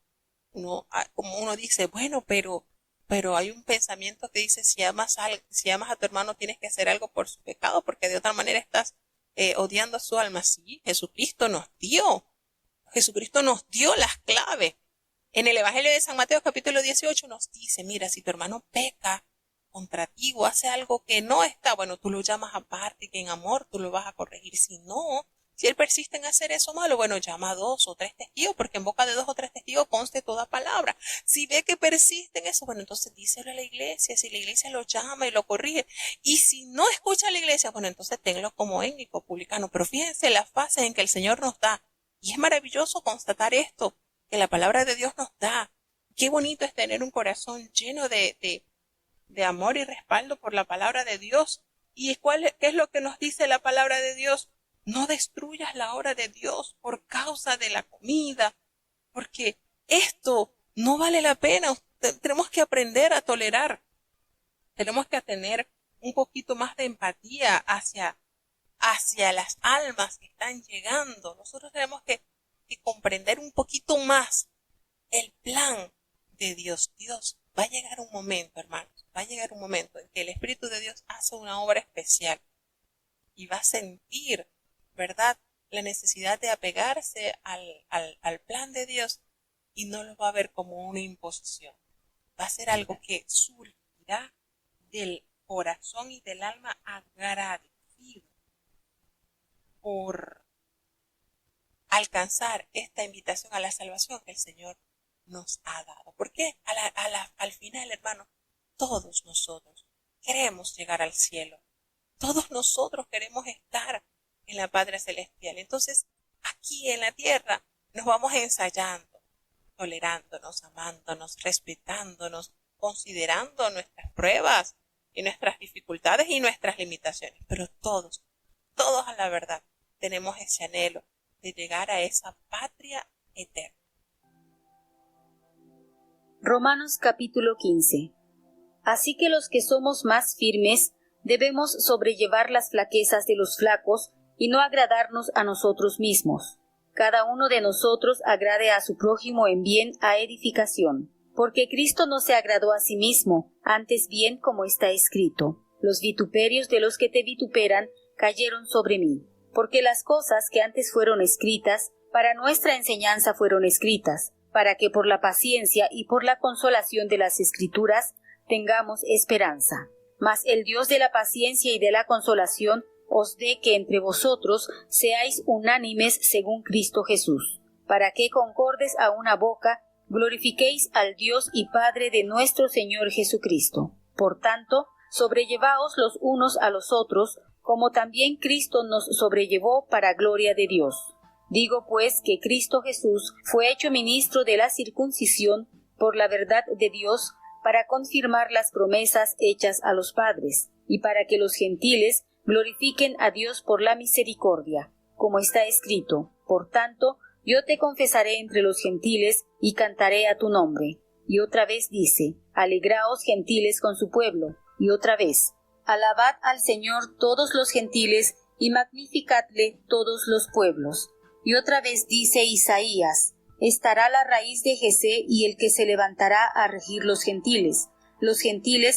como uno dice, bueno, pero pero hay un pensamiento que dice, si amas a tu hermano tienes que hacer algo por su pecado, porque de otra manera estás odiando a su alma. Sí, Jesucristo nos dio las claves. En el Evangelio de San Mateo capítulo 18 nos dice, mira, si tu hermano peca contra ti o hace algo que no está, bueno, tú lo llamas aparte y que en amor tú lo vas a corregir. Si no, si él persiste en hacer eso malo, bueno, llama a 2 o 3 testigos, porque en boca de 2 o 3 testigos conste toda palabra. Si ve que persiste en eso, bueno, entonces díselo a la iglesia, si la iglesia lo llama y lo corrige. Y si no escucha a la iglesia, bueno, entonces tenlo como étnico publicano. Pero fíjense las fases en que el Señor nos da. Y es maravilloso constatar esto, que la palabra de Dios nos da. Qué bonito es tener un corazón lleno de amor y respaldo por la palabra de Dios. ¿Y qué es lo que nos dice la palabra de Dios? No destruyas la obra de Dios por causa de la comida, porque esto no vale la pena. Tenemos que aprender a tolerar. Tenemos que tener un poquito más de empatía hacia las almas que están llegando. Nosotros tenemos que comprender un poquito más el plan de Dios. Dios, va a llegar un momento, hermanos, va a llegar un momento en que el Espíritu de Dios hace una obra especial y va a sentir, ¿verdad?, la necesidad de apegarse al plan de Dios y no lo va a ver como una imposición. Va a ser algo que surgirá del corazón y del alma agradecido por alcanzar esta invitación a la salvación que el Señor nos ha dado. ¿Por qué? Al final, hermanos, todos nosotros queremos llegar al cielo. Todos nosotros queremos estar en la Padre Celestial. Entonces, aquí en la tierra nos vamos ensayando, tolerándonos, amándonos, respetándonos, considerando nuestras pruebas y nuestras dificultades y nuestras limitaciones. Pero todos a la verdad, tenemos ese anhelo de llegar a esa patria eterna. Romanos capítulo 15. Así que los que somos más firmes debemos sobrellevar las flaquezas de los flacos y no agradarnos a nosotros mismos. Cada uno de nosotros agrade a su prójimo en bien a edificación, porque Cristo no se agradó a sí mismo, antes bien como está escrito, los vituperios de los que te vituperan cayeron sobre mí. Porque las cosas que antes fueron escritas, para nuestra enseñanza fueron escritas, para que por la paciencia y por la consolación de las Escrituras tengamos esperanza. Mas el Dios de la paciencia y de la consolación os dé que entre vosotros seáis unánimes según Cristo Jesús, para que concordes a una boca glorifiquéis al Dios y Padre de nuestro Señor Jesucristo. Por tanto, sobrellevaos los unos a los otros, como también Cristo nos sobrellevó para gloria de Dios. Digo pues que Cristo Jesús fue hecho ministro de la circuncisión por la verdad de Dios, para confirmar las promesas hechas a los padres, y para que los gentiles glorifiquen a Dios por la misericordia, como está escrito, por tanto, yo te confesaré entre los gentiles y cantaré a tu nombre. Y otra vez dice, alegraos gentiles con su pueblo. Y otra vez, alabad al Señor todos los gentiles y magnificadle todos los pueblos. Y otra vez dice Isaías, estará la raíz de Jesé y el que se levantará a regir los gentiles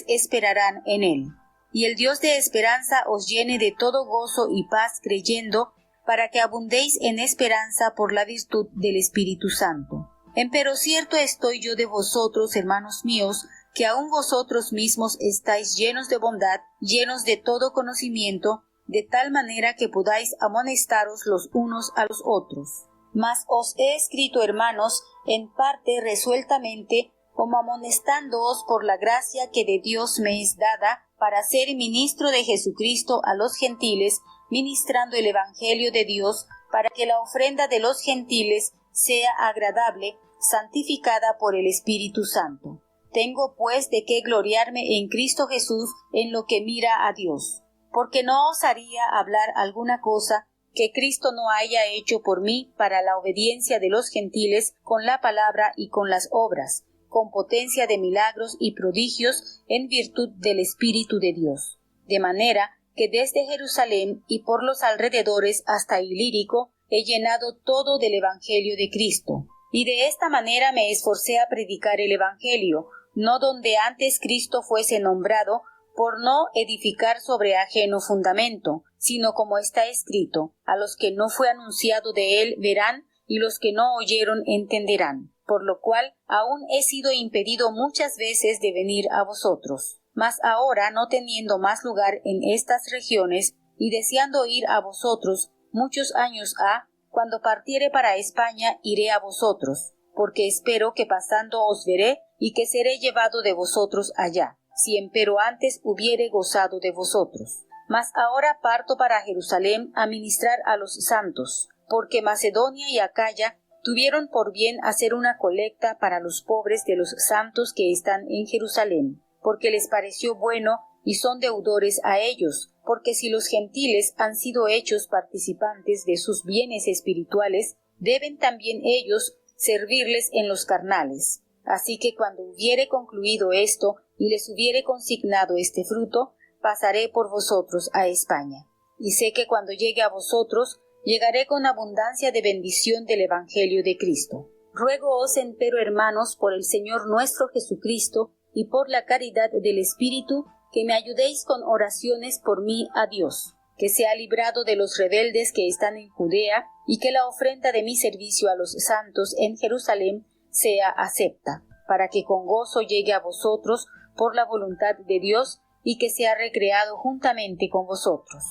esperarán en él. Y el Dios de esperanza os llene de todo gozo y paz creyendo, para que abundéis en esperanza por la virtud del Espíritu Santo. Empero cierto estoy yo de vosotros, hermanos míos, que aun vosotros mismos estáis llenos de bondad, llenos de todo conocimiento, de tal manera que podáis amonestaros los unos a los otros. Mas os he escrito, hermanos, en parte resueltamente, como amonestándoos por la gracia que de Dios me es dada, para ser ministro de Jesucristo a los gentiles, ministrando el Evangelio de Dios, para que la ofrenda de los gentiles sea agradable, santificada por el Espíritu Santo. Tengo pues de qué gloriarme en Cristo Jesús en lo que mira a Dios, porque no osaría hablar alguna cosa que Cristo no haya hecho por mí para la obediencia de los gentiles con la palabra y con las obras, con potencia de milagros y prodigios en virtud del Espíritu de Dios. De manera que desde Jerusalén y por los alrededores hasta Ilírico he llenado todo del Evangelio de Cristo. Y de esta manera me esforcé a predicar el Evangelio, no donde antes Cristo fuese nombrado, por no edificar sobre ajeno fundamento, sino como está escrito: a los que no fue anunciado de él verán, y los que no oyeron entenderán. Por lo cual aún he sido impedido muchas veces de venir a vosotros. Mas ahora, no teniendo más lugar en estas regiones, y deseando ir a vosotros muchos años ha, cuando partiere para España iré a vosotros, porque espero que pasando os veré, y que seré llevado de vosotros allá, si empero antes hubiere gozado de vosotros. Mas ahora parto para Jerusalén a ministrar a los santos, porque Macedonia y Acaya tuvieron por bien hacer una colecta para los pobres de los santos que están en Jerusalén, porque les pareció bueno y son deudores a ellos, porque si los gentiles han sido hechos participantes de sus bienes espirituales, deben también ellos servirles en los carnales. Así que cuando hubiere concluido esto y les hubiere consignado este fruto, pasaré por vosotros a España. Y sé que cuando llegue a vosotros, llegaré con abundancia de bendición del Evangelio de Cristo. Ruégoos, empero, hermanos, por el Señor nuestro Jesucristo, y por la caridad del Espíritu, que me ayudéis con oraciones por mí a Dios, que sea librado de los rebeldes que están en Judea, y que la ofrenda de mi servicio a los santos en Jerusalén sea acepta, para que con gozo llegue a vosotros por la voluntad de Dios, y que sea recreado juntamente con vosotros.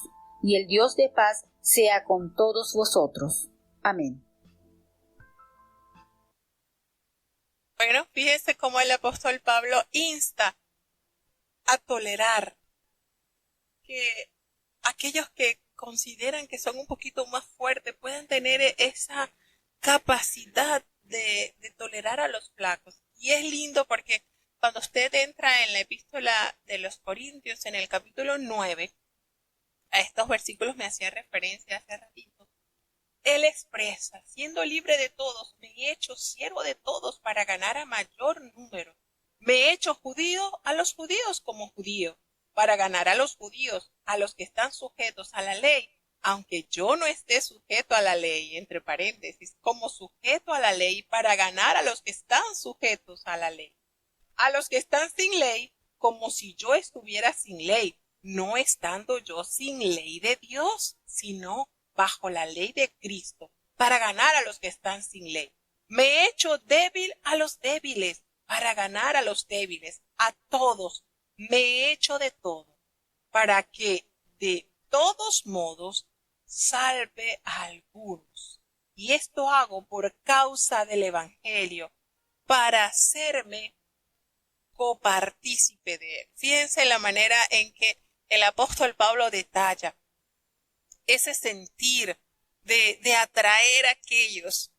Y el Dios de paz sea con todos vosotros. Amén. Bueno, fíjense cómo el apóstol Pablo insta a tolerar que aquellos que consideran que son un poquito más fuertes puedan tener esa capacidad de tolerar a los flacos. Y es lindo porque cuando usted entra en la epístola de los Corintios, en el capítulo 9, a estos versículos me hacía referencia hace ratito, él expresa: siendo libre de todos, me he hecho siervo de todos para ganar a mayor número. Me he hecho judío a los judíos como judío, para ganar a los judíos, a los que están sujetos a la ley, aunque yo no esté sujeto a la ley, entre paréntesis, como sujeto a la ley, para ganar a los que están sujetos a la ley. A los que están sin ley, como si yo estuviera sin ley, no estando yo sin ley de Dios, sino bajo la ley de Cristo, para ganar a los que están sin ley. Me he hecho débil a los débiles, para ganar a los débiles, a todos. Me he hecho de todo, para que de todos modos salve a algunos. Y esto hago por causa del Evangelio, para hacerme copartícipe de él. Fíjense la manera en que el apóstol Pablo detalla ese sentir de atraer a aquellos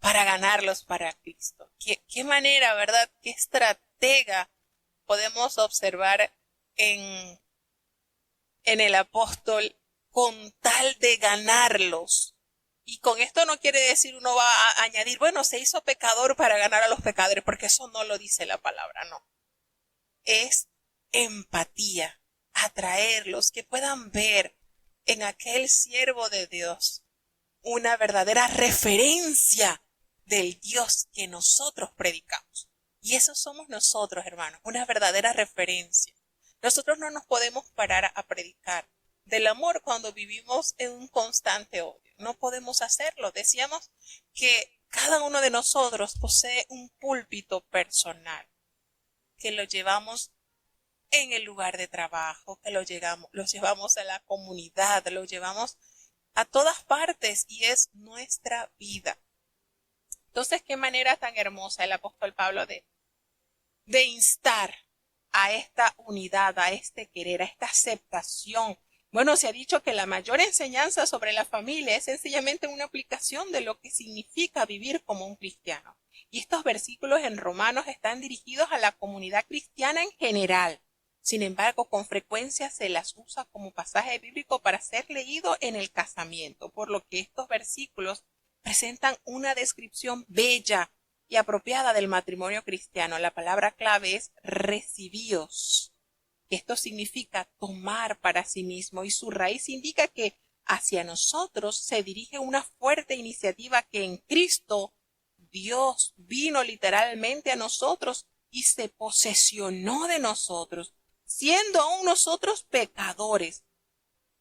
para ganarlos para Cristo. ¿Qué manera, verdad? ¿Qué estratega podemos observar en el apóstol con tal de ganarlos? Y con esto no quiere decir uno va a añadir, bueno, se hizo pecador para ganar a los pecadores, porque eso no lo dice la palabra, no. Es empatía, atraerlos, que puedan ver en aquel siervo de Dios una verdadera referencia del Dios que nosotros predicamos. Y eso somos nosotros, hermanos, una verdadera referencia. Nosotros no nos podemos parar a predicar del amor cuando vivimos en un constante odio. No podemos hacerlo. Decíamos que cada uno de nosotros posee un púlpito personal, que lo llevamos en el lugar de trabajo, que lo llevamos a la comunidad, lo llevamos a todas partes y es nuestra vida. Entonces, qué manera tan hermosa el apóstol Pablo de instar a esta unidad, a este querer, a esta aceptación. Bueno, se ha dicho que la mayor enseñanza sobre la familia es sencillamente una aplicación de lo que significa vivir como un cristiano. Y estos versículos en Romanos están dirigidos a la comunidad cristiana en general. Sin embargo, con frecuencia se las usa como pasaje bíblico para ser leído en el casamiento, por lo que estos versículos presentan una descripción bella y apropiada del matrimonio cristiano. La palabra clave es recibíos. Esto significa tomar para sí mismo y su raíz indica que hacia nosotros se dirige una fuerte iniciativa que en Cristo Dios vino literalmente a nosotros y se posesionó de nosotros, siendo aún nosotros pecadores.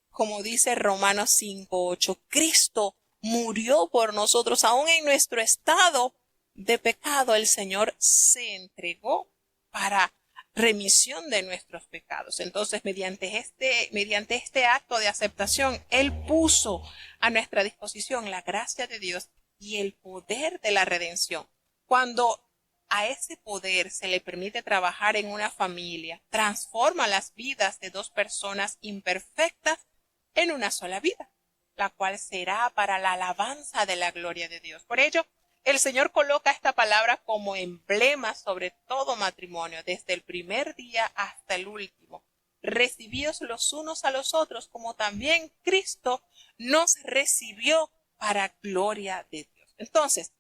Como dice Romanos 5:8, Cristo murió por nosotros, aún en nuestro estado de pecado, el Señor se entregó para remisión de nuestros pecados. Entonces, mediante este acto de aceptación, Él puso a nuestra disposición la gracia de Dios y el poder de la redención. Cuando a ese poder se le permite trabajar en una familia, transforma las vidas de dos personas imperfectas en una sola vida, la cual será para la alabanza de la gloria de Dios. Por ello, el Señor coloca esta palabra como emblema sobre todo matrimonio, desde el primer día hasta el último. Recibíos los unos a los otros, como también Cristo nos recibió para gloria de Dios. Entonces,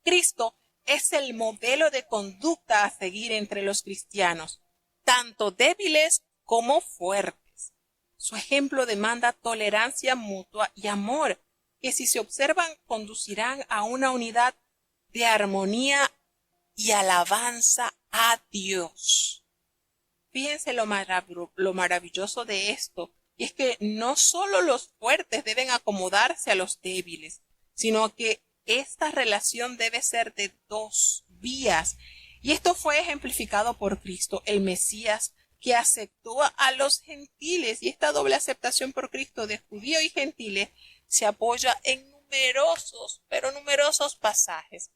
Cristo es el modelo de conducta a seguir entre los cristianos, tanto débiles como fuertes. Su ejemplo demanda tolerancia mutua y amor, que si se observan conducirán a una unidad de armonía y alabanza a Dios. Fíjense lo maravilloso de esto, y es que no solo los fuertes deben acomodarse a los débiles, sino que esta relación debe ser de dos vías. Y esto fue ejemplificado por Cristo, el Mesías, que aceptó a los gentiles, y esta doble aceptación por Cristo de judíos y gentiles se apoya en numerosos, pero numerosos pasajes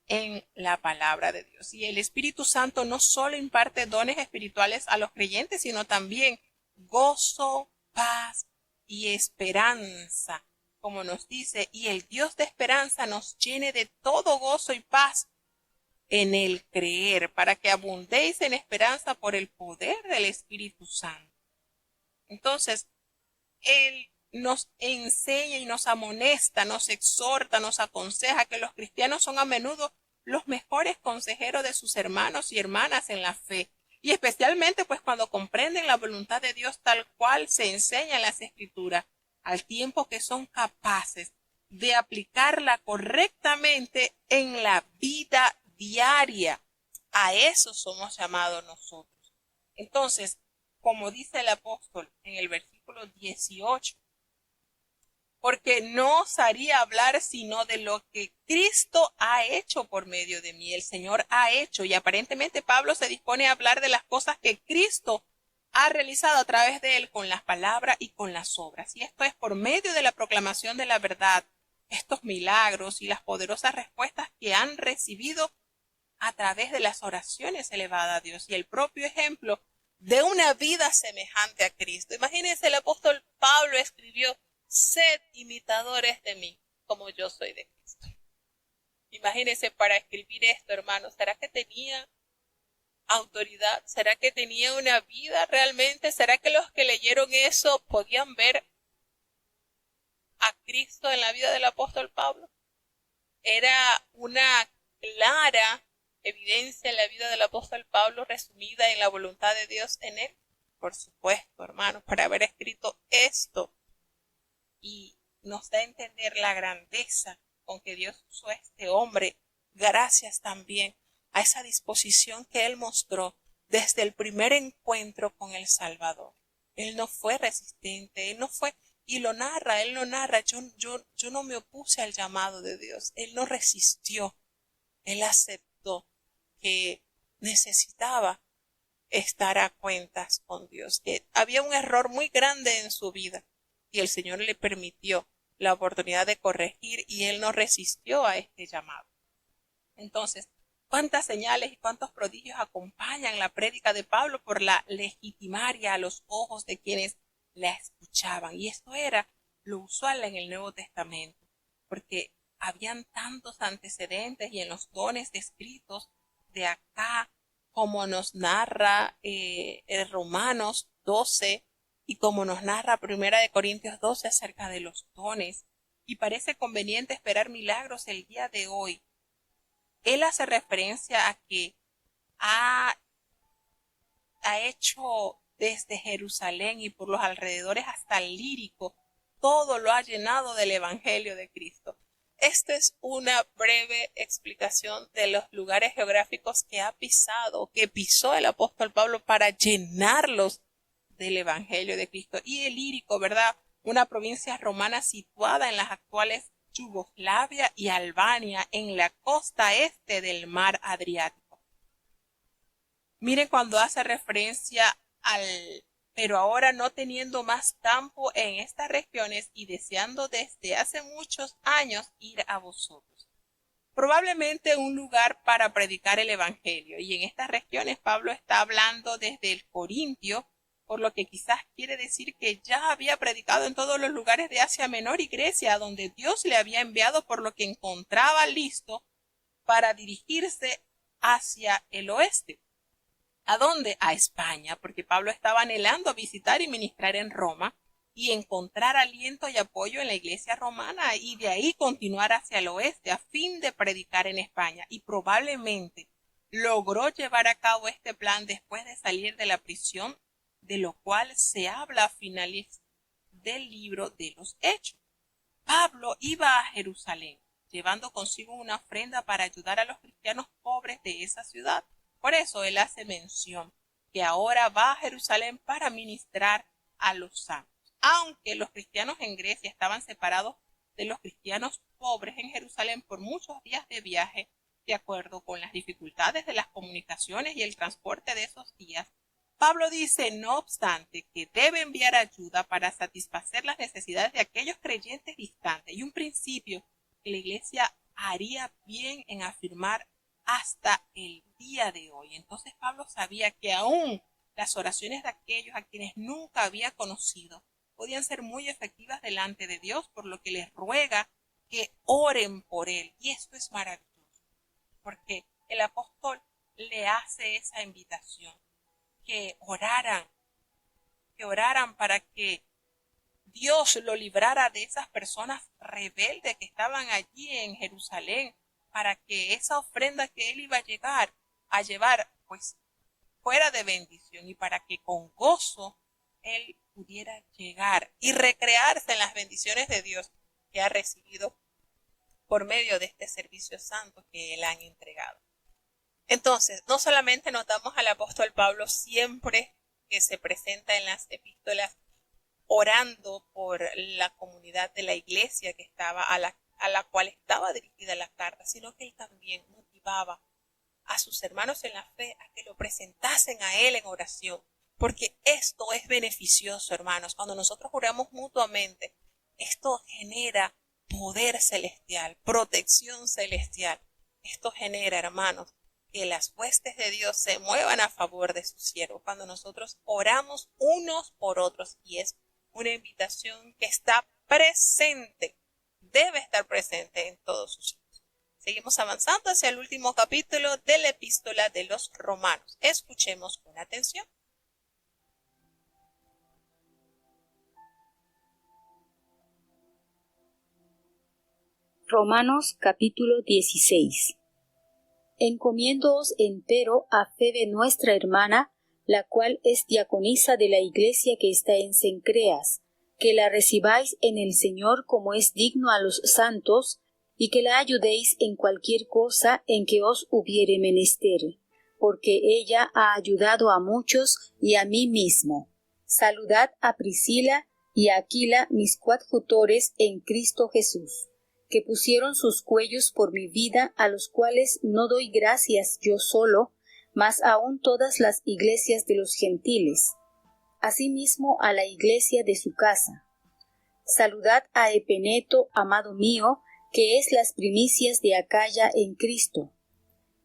en la palabra de Dios. Y el Espíritu Santo no solo imparte dones espirituales a los creyentes, sino también gozo, paz y esperanza, como nos dice, y el Dios de esperanza nos llene de todo gozo y paz en el creer, para que abundéis en esperanza por el poder del Espíritu Santo. Entonces, Él nos enseña y nos amonesta, nos exhorta, nos aconseja que los cristianos son a menudo los mejores consejeros de sus hermanos y hermanas en la fe, y especialmente pues cuando comprenden la voluntad de Dios tal cual se enseña en las Escrituras, al tiempo que son capaces de aplicarla correctamente en la vida diaria. A eso somos llamados nosotros. Entonces, como dice el apóstol en el versículo 18, porque no os haría hablar sino de lo que Cristo ha hecho por medio de mí, el Señor ha hecho, y aparentemente Pablo se dispone a hablar de las cosas que Cristo ha realizado a través de él con las palabras y con las obras. Y esto es por medio de la proclamación de la verdad, estos milagros y las poderosas respuestas que han recibido a través de las oraciones elevadas a Dios y el propio ejemplo de una vida semejante a Cristo. Imagínense, el apóstol Pablo escribió: sed imitadores de mí, como yo soy de Cristo. Imagínense para escribir esto, hermanos. ¿Será que tenía autoridad? ¿Será que tenía una vida realmente? ¿Será que los que leyeron eso podían ver a Cristo en la vida del apóstol Pablo? Era una clara evidencia en la vida del apóstol Pablo resumida en la voluntad de Dios en él. Por supuesto, hermanos, para haber escrito esto, y nos da a entender la grandeza con que Dios usó a este hombre, gracias también a esa disposición que él mostró desde el primer encuentro con el Salvador. Él no fue resistente, él no fue, y él lo narra, yo no me opuse al llamado de Dios, él no resistió, él aceptó que necesitaba estar a cuentas con Dios, que había un error muy grande en su vida y el Señor le permitió la oportunidad de corregir y él no resistió a este llamado. Entonces, cuántas señales y cuántos prodigios acompañan la prédica de Pablo por la legitimaria a los ojos de quienes la escuchaban. Y esto era lo usual en el Nuevo Testamento, porque habían tantos antecedentes y en los dones descritos de acá, como nos narra Romanos 12 y como nos narra Primera de Corintios 12 acerca de los dones. Y parece conveniente esperar milagros el día de hoy. Él hace referencia a que ha hecho desde Jerusalén y por los alrededores hasta el Lírico, todo lo ha llenado del Evangelio de Cristo. Esta es una breve explicación de los lugares geográficos que ha pisado, que pisó el apóstol Pablo para llenarlos del Evangelio de Cristo. Y el Ilírico, ¿verdad? Una provincia romana situada en las actuales Yugoslavia y Albania, en la costa este del mar Adriático. Miren cuando hace referencia pero ahora no teniendo más campo en estas regiones y deseando desde hace muchos años ir a vosotros. Probablemente un lugar para predicar el Evangelio. Y en estas regiones Pablo está hablando desde el Corintio, por lo que quizás quiere decir que ya había predicado en todos los lugares de Asia Menor y Grecia, donde Dios le había enviado, por lo que encontraba listo para dirigirse hacia el oeste. ¿A dónde? A España, porque Pablo estaba anhelando visitar y ministrar en Roma y encontrar aliento y apoyo en la iglesia romana y de ahí continuar hacia el oeste a fin de predicar en España. Y probablemente logró llevar a cabo este plan después de salir de la prisión, de lo cual se habla a finales del libro de los Hechos. Pablo iba a Jerusalén, llevando consigo una ofrenda para ayudar a los cristianos pobres de esa ciudad. Por eso él hace mención que ahora va a Jerusalén para ministrar a los santos. Aunque los cristianos en Grecia estaban separados de los cristianos pobres en Jerusalén por muchos días de viaje, de acuerdo con las dificultades de las comunicaciones y el transporte de esos días, Pablo dice, no obstante, que debe enviar ayuda para satisfacer las necesidades de aquellos creyentes distantes, y un principio que la iglesia haría bien en afirmar hasta el día de hoy. Entonces Pablo sabía que aún las oraciones de aquellos a quienes nunca había conocido podían ser muy efectivas delante de Dios, por lo que les ruega que oren por él. Y esto es maravilloso, porque el apóstol le hace esa invitación, que oraran para que Dios lo librara de esas personas rebeldes que estaban allí en Jerusalén, para que esa ofrenda que él iba a llevar, pues fuera de bendición, y para que con gozo él pudiera llegar y recrearse en las bendiciones de Dios que ha recibido por medio de este servicio santo que él han entregado. Entonces, no solamente notamos al apóstol Pablo siempre que se presenta en las epístolas orando por la comunidad de la iglesia que estaba a la cual estaba dirigida la carta, sino que él también motivaba a sus hermanos en la fe a que lo presentasen a él en oración, porque esto es beneficioso, hermanos. Cuando nosotros oramos mutuamente, esto genera poder celestial, protección celestial. Esto genera, hermanos, que las huestes de Dios se muevan a favor de sus siervos cuando nosotros oramos unos por otros, y es una invitación que está presente, debe estar presente en todos sus hijos. Seguimos avanzando hacia el último capítulo de la epístola de los Romanos. Escuchemos con atención. Romanos capítulo 16. Encomiéndoos empero a Febe nuestra hermana, la cual es diaconisa de la iglesia que está en Cencreas, que la recibáis en el Señor como es digno a los santos, y que la ayudéis en cualquier cosa en que os hubiere menester, porque ella ha ayudado a muchos y a mí mismo. Saludad a Priscila y a Aquila, mis coadjutores en Cristo Jesús, que pusieron sus cuellos por mi vida, a los cuales no doy gracias yo solo, mas aun todas las iglesias de los gentiles. Asimismo a la iglesia de su casa. Saludad a Epeneto, amado mío, que es las primicias de Acaya en Cristo.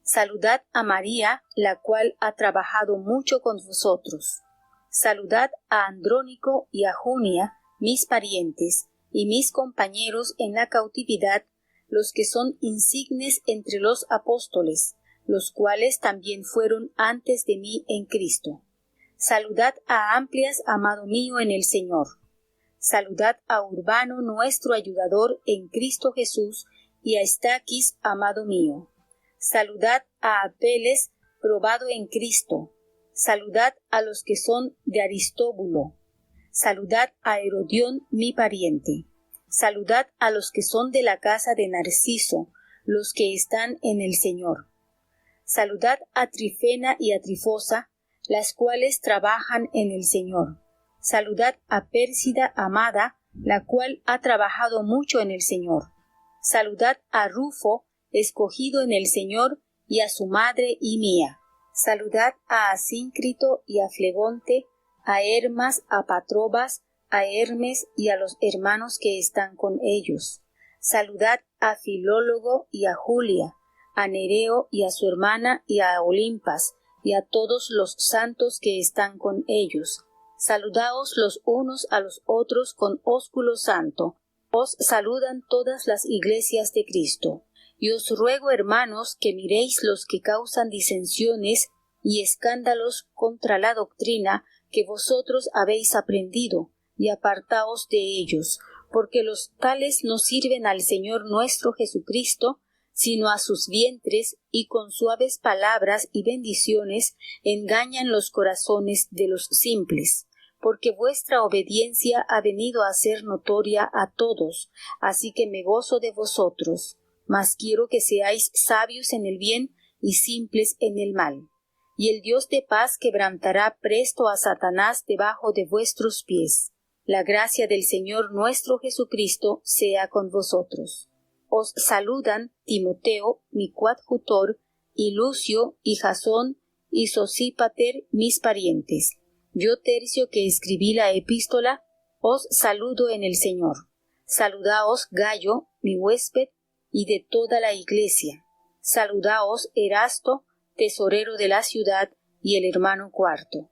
Saludad a María, la cual ha trabajado mucho con vosotros. Saludad a Andrónico y a Junia, mis parientes, y mis compañeros en la cautividad, los que son insignes entre los apóstoles, los cuales también fueron antes de mí en Cristo. Saludad a Amplias, amado mío en el Señor. Saludad a Urbano, nuestro ayudador en Cristo Jesús, y a Estaquis, amado mío. Saludad a Apeles, probado en Cristo. Saludad a los que son de Aristóbulo. Saludad a Herodión, mi pariente. Saludad a los que son de la casa de Narciso, los que están en el Señor. Saludad a Trifena y a Trifosa, las cuales trabajan en el Señor. Saludad a Pérsida amada, la cual ha trabajado mucho en el Señor. Saludad a Rufo, escogido en el Señor, y a su madre y mía. Saludad a Asíncrito y a Flegonte, a Hermas, a Patrobas, a Hermes y a los hermanos que están con ellos. Saludad a Filólogo y a Julia, a Nereo y a su hermana y a Olimpas, y a todos los santos que están con ellos. Saludaos los unos a los otros con ósculo santo. Os saludan todas las iglesias de Cristo. Y os ruego, hermanos, que miréis los que causan disensiones y escándalos contra la doctrina que vosotros habéis aprendido, y apartaos de ellos, porque los tales no sirven al Señor nuestro Jesucristo, sino a sus vientres, y con suaves palabras y bendiciones engañan los corazones de los simples. Porque vuestra obediencia ha venido a ser notoria a todos, así que me gozo de vosotros, mas quiero que seáis sabios en el bien y simples en el mal. Y el Dios de paz quebrantará presto a Satanás debajo de vuestros pies. La gracia del Señor nuestro Jesucristo sea con vosotros. Os saludan Timoteo, mi coadjutor, y Lucio, y Jasón, y Sosípater, mis parientes. Yo, Tercio, que escribí la epístola, os saludo en el Señor. Saludaos Gayo, mi huésped, y de toda la iglesia. Saludaos Erasto, tesorero de la ciudad, y el hermano Cuarto.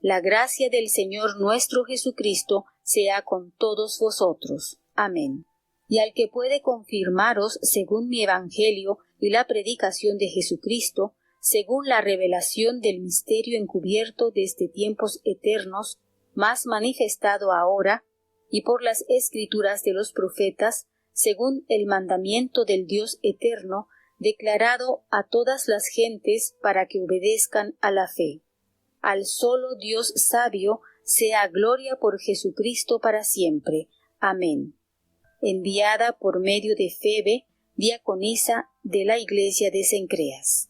La gracia del Señor nuestro Jesucristo sea con todos vosotros. Amén. Y al que puede confirmaros según mi evangelio y la predicación de Jesucristo, según la revelación del misterio encubierto desde tiempos eternos, más manifestado ahora, y por las escrituras de los profetas, según el mandamiento del Dios eterno, declarado a todas las gentes para que obedezcan a la fe. Al solo Dios sabio sea gloria por Jesucristo para siempre. Amén. Enviada por medio de Febe, diaconisa de la iglesia de Cencreas.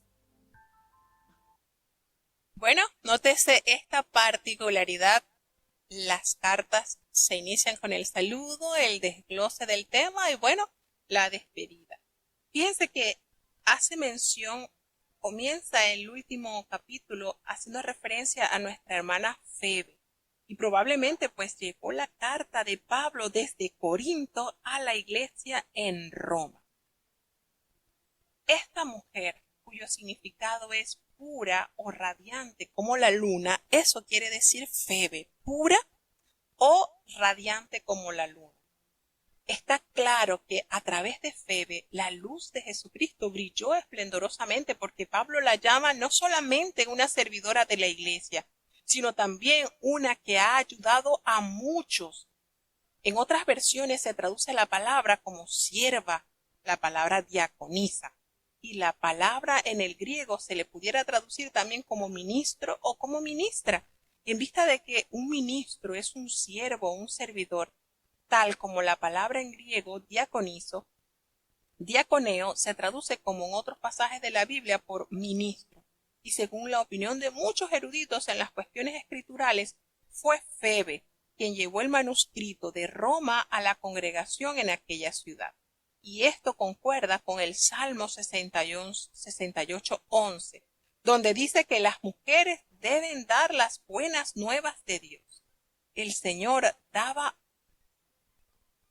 Bueno, nótese esta particularidad. Las cartas se inician con el saludo, el desglose del tema y bueno, la despedida. Fíjense que hace mención, comienza el último capítulo haciendo referencia a nuestra hermana Febe. Y probablemente pues llegó la carta de Pablo desde Corinto a la iglesia en Roma. Esta mujer, cuyo significado es pura o radiante como la luna, eso quiere decir Febe, pura o radiante como la luna. Está claro que a través de Febe la luz de Jesucristo brilló esplendorosamente porque Pablo la llama no solamente una servidora de la iglesia, sino también una que ha ayudado a muchos. En otras versiones se traduce la palabra como sierva, la palabra diaconisa, y la palabra en el griego se le pudiera traducir también como ministro o como ministra, en vista de que un ministro es un siervo, un servidor, tal como la palabra en griego diaconizo, diaconeo se traduce como en otros pasajes de la Biblia por ministro. Y según la opinión de muchos eruditos en las cuestiones escriturales, fue Febe quien llevó el manuscrito de Roma a la congregación en aquella ciudad. Y esto concuerda con el Salmo 68:11, donde dice que las mujeres deben dar las buenas nuevas de Dios. El Señor daba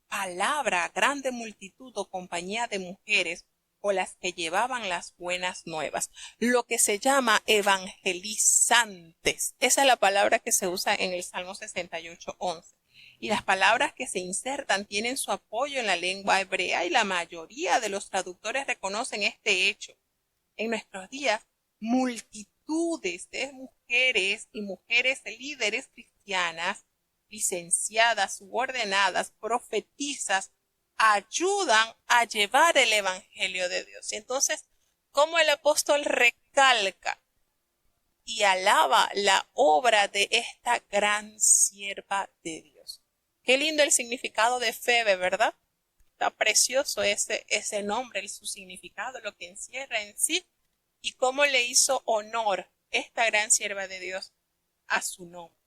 palabra a grande multitud o compañía de mujeres o las que llevaban las buenas nuevas, lo que se llama evangelizantes. Esa es la palabra que se usa en el Salmo 68:11. Y las palabras que se insertan tienen su apoyo en la lengua hebrea y la mayoría de los traductores reconocen este hecho. En nuestros días, multitudes de mujeres y mujeres líderes cristianas, licenciadas u ordenadas, profetizas, ayudan a llevar el evangelio de Dios. Y entonces, como el apóstol recalca y alaba la obra de esta gran sierva de Dios. Qué lindo el significado de Febe, ¿verdad? Está precioso ese nombre, su significado, lo que encierra en sí y cómo le hizo honor esta gran sierva de Dios a su nombre.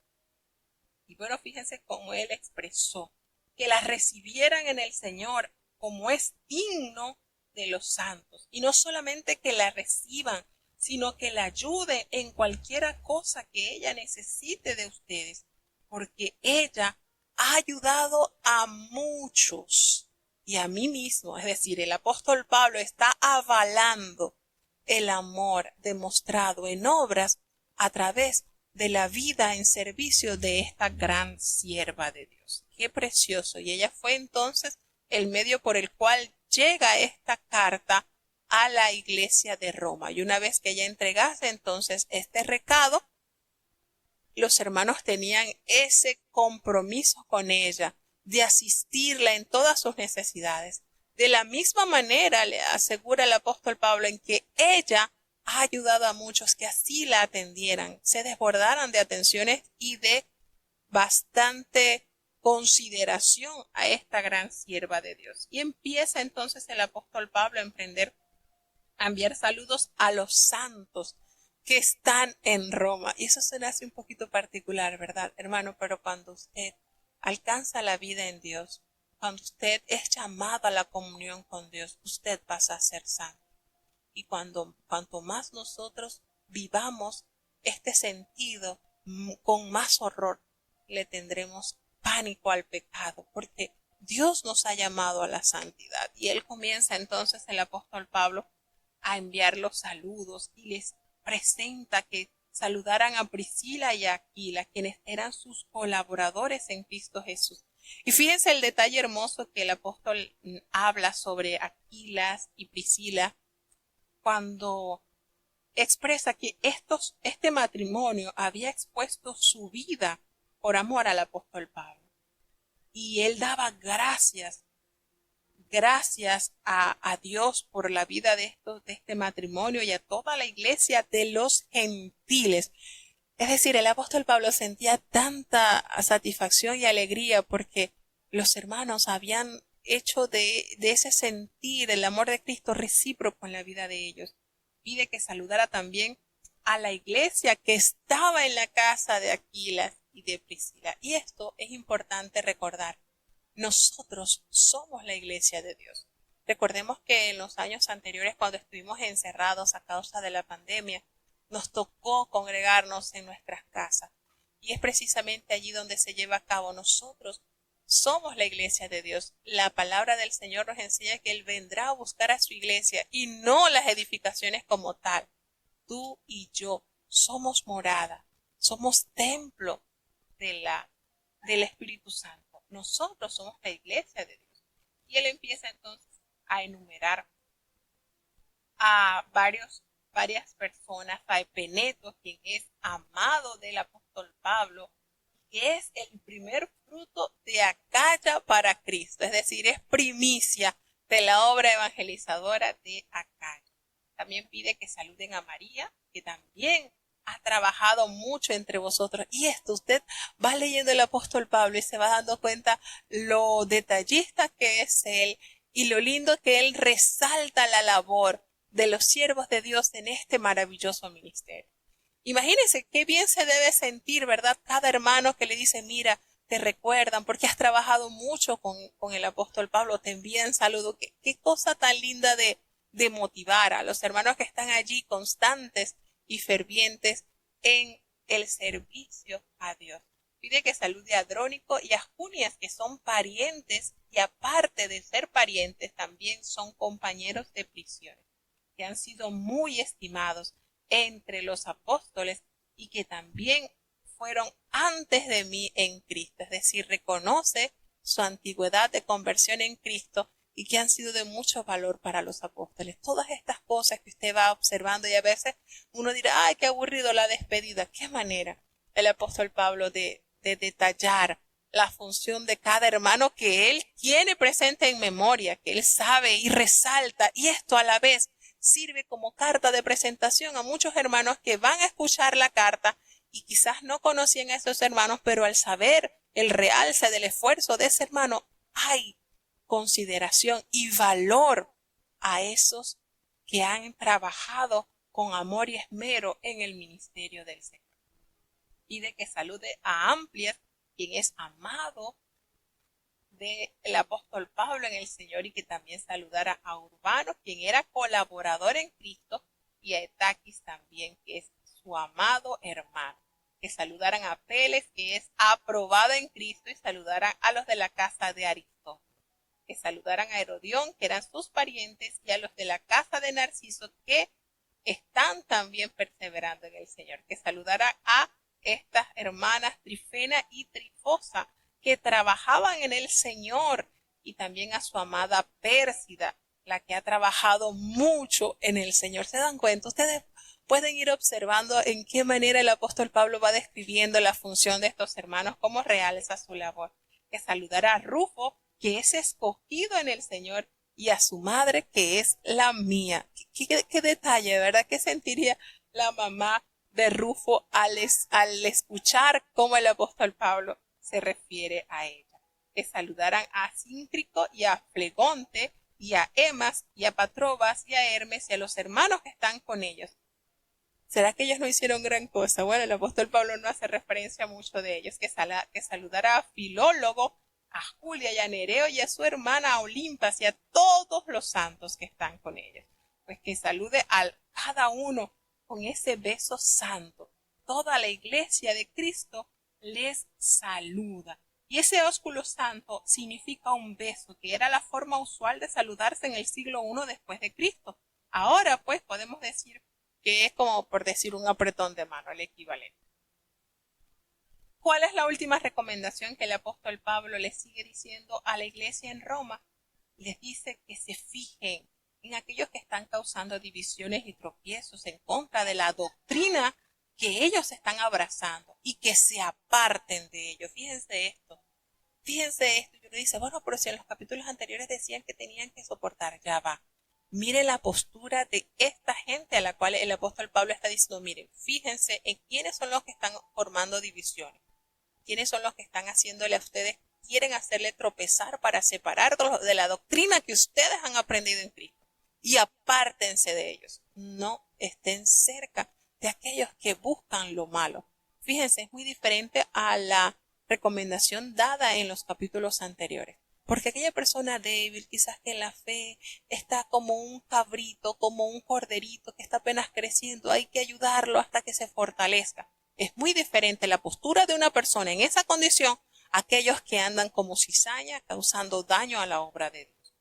Y bueno, fíjense cómo él expresó que la recibieran en el Señor como es digno de los santos. Y no solamente que la reciban, sino que la ayuden en cualquier cosa que ella necesite de ustedes, porque ella ha ayudado a muchos y a mí mismo. Es decir, el apóstol Pablo está avalando el amor demostrado en obras a través de la vida en servicio de esta gran sierva de Dios. Qué precioso. Y ella fue entonces el medio por el cual llega esta carta a la iglesia de Roma. Y una vez que ella entregase entonces este recado, los hermanos tenían ese compromiso con ella de asistirla en todas sus necesidades. De la misma manera le asegura el apóstol Pablo en que ella ha ayudado a muchos que así la atendieran, se desbordaran de atenciones y de bastante consideración a esta gran sierva de Dios. Y empieza entonces el apóstol Pablo a enviar saludos a los santos que están en Roma. Y eso se le hace un poquito particular, ¿verdad, hermano? Pero cuando usted alcanza la vida en Dios, cuando usted es llamado a la comunión con Dios, usted pasa a ser santo. Y cuanto más nosotros vivamos este sentido, con más horror le tendremos pánico al pecado, porque Dios nos ha llamado a la santidad. Y él comienza entonces, el apóstol Pablo, a enviar los saludos y les presenta que saludaran a Priscila y a Aquila, quienes eran sus colaboradores en Cristo Jesús. Y fíjense el detalle hermoso que el apóstol habla sobre Aquilas y Priscila cuando expresa que este matrimonio había expuesto su vida por amor al apóstol Pablo. Y él daba gracias a Dios por la vida de este matrimonio y a toda la iglesia de los gentiles. Es decir, el apóstol Pablo sentía tanta satisfacción y alegría porque los hermanos habían hecho de ese sentir el amor de Cristo recíproco en la vida de ellos. Pide que saludara también a la iglesia que estaba en la casa de Aquilas y de Priscila. Y esto es importante recordar. Nosotros somos la iglesia de Dios. Recordemos que en los años anteriores, cuando estuvimos encerrados a causa de la pandemia, nos tocó congregarnos en nuestras casas. Y es precisamente allí donde se lleva a cabo. Nosotros somos la iglesia de Dios. La palabra del Señor nos enseña que Él vendrá a buscar a su iglesia y no las edificaciones como tal. Tú y yo somos morada, somos templo del Espíritu Santo. Nosotros somos la iglesia de Dios. Y Él empieza entonces a enumerar a varias personas, a Epeneto, quien es amado del apóstol Pablo, que es el primer fruto de Acaya para Cristo, es decir, es primicia de la obra evangelizadora de Acaya. También pide que saluden a María, que también ha trabajado mucho entre vosotros. Y esto, usted va leyendo el apóstol Pablo y se va dando cuenta lo detallista que es él y lo lindo que él resalta la labor de los siervos de Dios en este maravilloso ministerio. Imagínense qué bien se debe sentir, ¿verdad? Cada hermano que le dice, mira, te recuerdan porque has trabajado mucho con el apóstol Pablo, te envían saludos. Qué cosa tan linda de motivar a los hermanos que están allí constantes y fervientes en el servicio a Dios. Pide que salude a Andrónico y a Junias, que son parientes y aparte de ser parientes, también son compañeros de prisiones, que han sido muy estimados entre los apóstoles y que también fueron antes de mí en Cristo, es decir, reconoce su antigüedad de conversión en Cristo y que han sido de mucho valor para los apóstoles. Todas estas cosas que usted va observando y a veces uno dirá, ay, qué aburrido la despedida. Qué manera el apóstol Pablo de detallar la función de cada hermano que él tiene presente en memoria, que él sabe y resalta, y esto a la vez sirve como carta de presentación a muchos hermanos que van a escuchar la carta y quizás no conocían a esos hermanos, pero al saber el realce del esfuerzo de ese hermano, hay consideración y valor a esos que han trabajado con amor y esmero en el ministerio del Señor. Y de que salude a Amplias, quien es amado del apóstol Pablo en el Señor, y que también saludara a Urbano, quien era colaborador en Cristo, y a Etaquis también, que es su amado hermano. Que saludaran a Peles, que es aprobado en Cristo, y saludaran a los de la casa de Aristóteles. Que saludaran a Herodión, que eran sus parientes, y a los de la casa de Narciso, que están también perseverando en el Señor. Que saludara a estas hermanas Trifena y Trifosa, que trabajaban en el Señor, y también a su amada Pérsida, la que ha trabajado mucho en el Señor. ¿Se dan cuenta? Ustedes pueden ir observando en qué manera el apóstol Pablo va describiendo la función de estos hermanos, cómo realza su labor. Que saludara a Rufo, que es escogido en el Señor, y a su madre, que es la mía. Qué detalle, ¿verdad? ¿Qué sentiría la mamá de Rufo al escuchar cómo el apóstol Pablo se refiere a ella? Que saludaran a Síncrico y a Flegonte, y a Emas, y a Patrobas, y a Hermes, y a los hermanos que están con ellos. ¿Será que ellos no hicieron gran cosa? Bueno, el apóstol Pablo no hace referencia mucho de ellos. Que saludara a Filólogo, a Julia y a Nereo, y a su hermana Olimpas, y a todos los santos que están con ellos. Pues que salude a cada uno con ese beso santo. Toda la iglesia de Cristo les saluda. Y ese ósculo santo significa un beso, que era la forma usual de saludarse en el siglo I después de Cristo. Ahora, pues, podemos decir que es como por decir un apretón de mano, el equivalente. ¿Cuál es la última recomendación que el apóstol Pablo le sigue diciendo a la iglesia en Roma? Les dice que se fijen en aquellos que están causando divisiones y tropiezos en contra de la doctrina que ellos están abrazando, y que se aparten de ellos. Fíjense esto. Y uno dice, bueno, pero si en los capítulos anteriores decían que tenían que soportar, ya va. Mire la postura de esta gente a la cual el apóstol Pablo está diciendo, miren, fíjense en quiénes son los que están formando divisiones, quiénes son los que están haciéndole a ustedes, quieren hacerle tropezar para separarlos de la doctrina que ustedes han aprendido en Cristo, y apártense de ellos, no estén cerca de aquellos que buscan lo malo. Fíjense, es muy diferente a la recomendación dada en los capítulos anteriores. Porque aquella persona débil, quizás que en la fe está como un cabrito, como un corderito que está apenas creciendo, hay que ayudarlo hasta que se fortalezca. Es muy diferente la postura de una persona en esa condición a aquellos que andan como cizaña causando daño a la obra de Dios.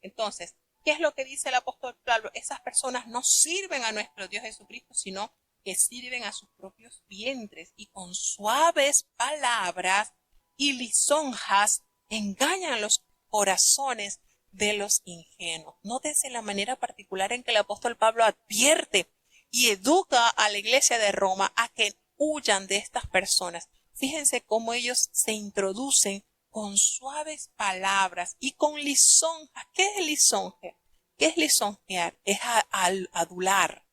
Entonces, ¿qué es lo que dice el apóstol Pablo? Esas personas no sirven a nuestro Dios Jesucristo, sino que sirven a sus propios vientres, y con suaves palabras y lisonjas engañan los corazones de los ingenuos. Nótese la manera particular en que el apóstol Pablo advierte y educa a la iglesia de Roma a que huyan de estas personas. Fíjense cómo ellos se introducen con suaves palabras y con lisonjas. ¿Qué es lisonje? ¿Qué es lisonjear? Es adular.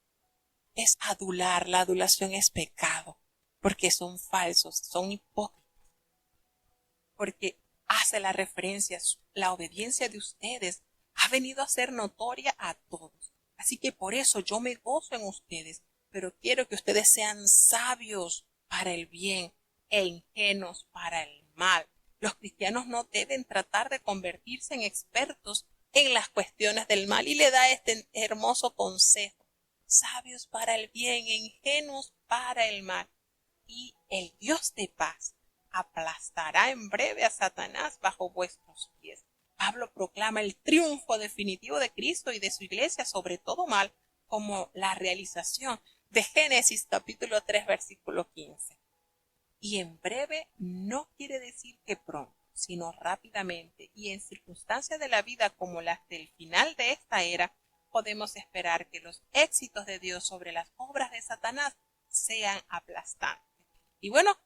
Es adular. La adulación es pecado, porque son falsos, son hipócritas, porque hace la referencia, la obediencia de ustedes ha venido a ser notoria a todos. Así que por eso yo me gozo en ustedes, pero quiero que ustedes sean sabios para el bien e ingenuos para el mal. Los cristianos no deben tratar de convertirse en expertos en las cuestiones del mal, y le da este hermoso consejo: sabios para el bien e ingenuos para el mal, y el Dios de paz aplastará en breve a Satanás bajo vuestros pies. Pablo proclama el triunfo definitivo de Cristo y de su iglesia sobre todo mal como la realización de Génesis capítulo 3 versículo 15. Y en breve no quiere decir que pronto, sino rápidamente, y en circunstancias de la vida como las del final de esta era, podemos esperar que los éxitos de Dios sobre las obras de Satanás sean aplastantes. Y bueno,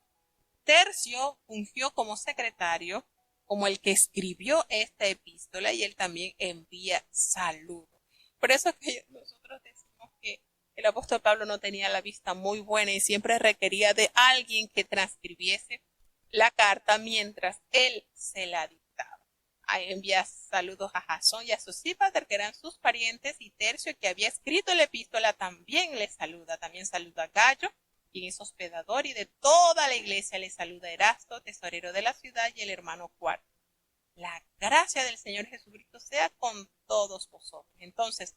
Tercio fungió como secretario, como el que escribió esta epístola, y él también envía saludos. Por eso es que nosotros decimos que el apóstol Pablo no tenía la vista muy buena y siempre requería de alguien que transcribiese la carta mientras él se la dictaba. Ahí envía saludos a Jasón y a Sosípater, que eran sus parientes, y Tercio, que había escrito la epístola, también le saluda. También saluda a Gallo, quien es hospedador, y de toda la iglesia le saluda Erasto, tesorero de la ciudad, y el hermano Cuarto. La gracia del Señor Jesucristo sea con todos vosotros. Entonces,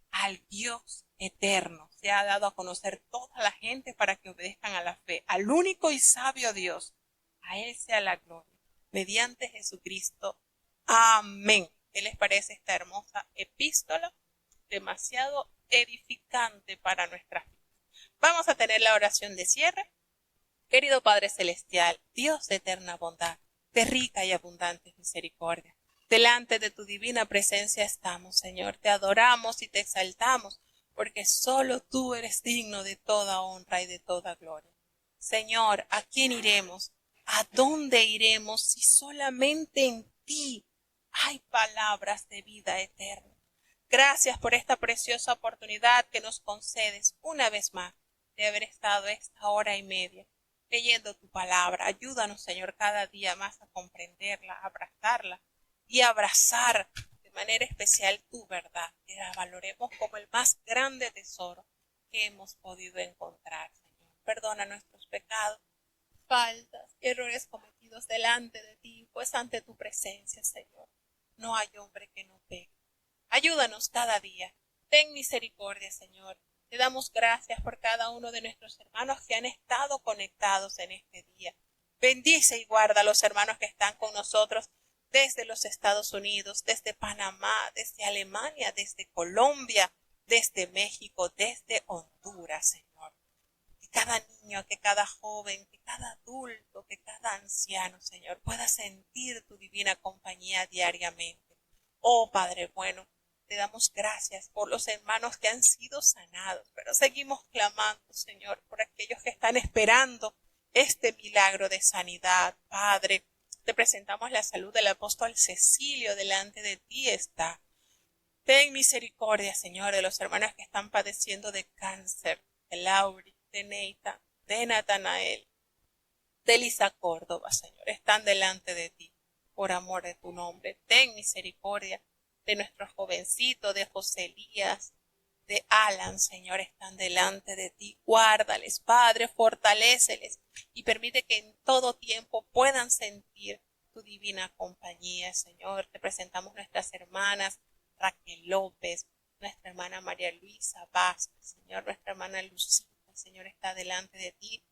al Dios eterno se ha dado a conocer toda la gente para que obedezcan a la fe, al único y sabio Dios. A Él sea la gloria, mediante Jesucristo. Amén. ¿Qué les parece esta hermosa epístola? Demasiado edificante para nuestras vidas. Vamos a tener la oración de cierre. Querido Padre Celestial, Dios de eterna bondad, de rica y abundante misericordia, delante de tu divina presencia estamos, Señor. Te adoramos y te exaltamos, porque solo tú eres digno de toda honra y de toda gloria. Señor, ¿a quién iremos? ¿A dónde iremos si solamente en ti hay palabras de vida eterna? Gracias por esta preciosa oportunidad que nos concedes una vez más de haber estado esta hora y media leyendo tu palabra. Ayúdanos, Señor, cada día más a comprenderla, a abrazarla y a abrazar de manera especial tu verdad, que la valoremos como el más grande tesoro que hemos podido encontrar, Señor. Perdona nuestros pecados, faltas, errores cometidos delante de ti, pues ante tu presencia, Señor, no hay hombre que no peque. Ayúdanos cada día. Ten misericordia, Señor. Te damos gracias por cada uno de nuestros hermanos que han estado conectados en este día. Bendice y guarda a los hermanos que están con nosotros desde los Estados Unidos, desde Panamá, desde Alemania, desde Colombia, desde México, desde Honduras, Señor. Que cada niño, que cada joven, que cada adulto, que cada anciano, Señor, pueda sentir tu divina compañía diariamente. Oh Padre bueno, te damos gracias por los hermanos que han sido sanados, pero seguimos clamando, Señor, por aquellos que están esperando este milagro de sanidad. Padre, te presentamos la salud del apóstol Cecilio, delante de ti está. Ten misericordia, Señor, de los hermanos que están padeciendo de cáncer, de Lauri, de Neita, de Natanael, de Elisa Córdoba, Señor, están delante de ti, por amor de tu nombre. Ten misericordia de nuestro jovencito, de José Elías, de Alan, Señor, están delante de ti. Guárdales, Padre, fortaléceles y permite que en todo tiempo puedan sentir tu divina compañía, Señor. Te presentamos nuestras hermanas Raquel López, nuestra hermana María Luisa Vázquez, Señor, nuestra hermana Lucita, Señor, está delante de ti.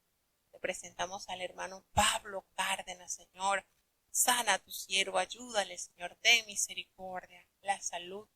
Te presentamos al hermano Pablo Cárdenas, Señor. Sana a tu siervo, ayúdale, Señor, ten misericordia. La salud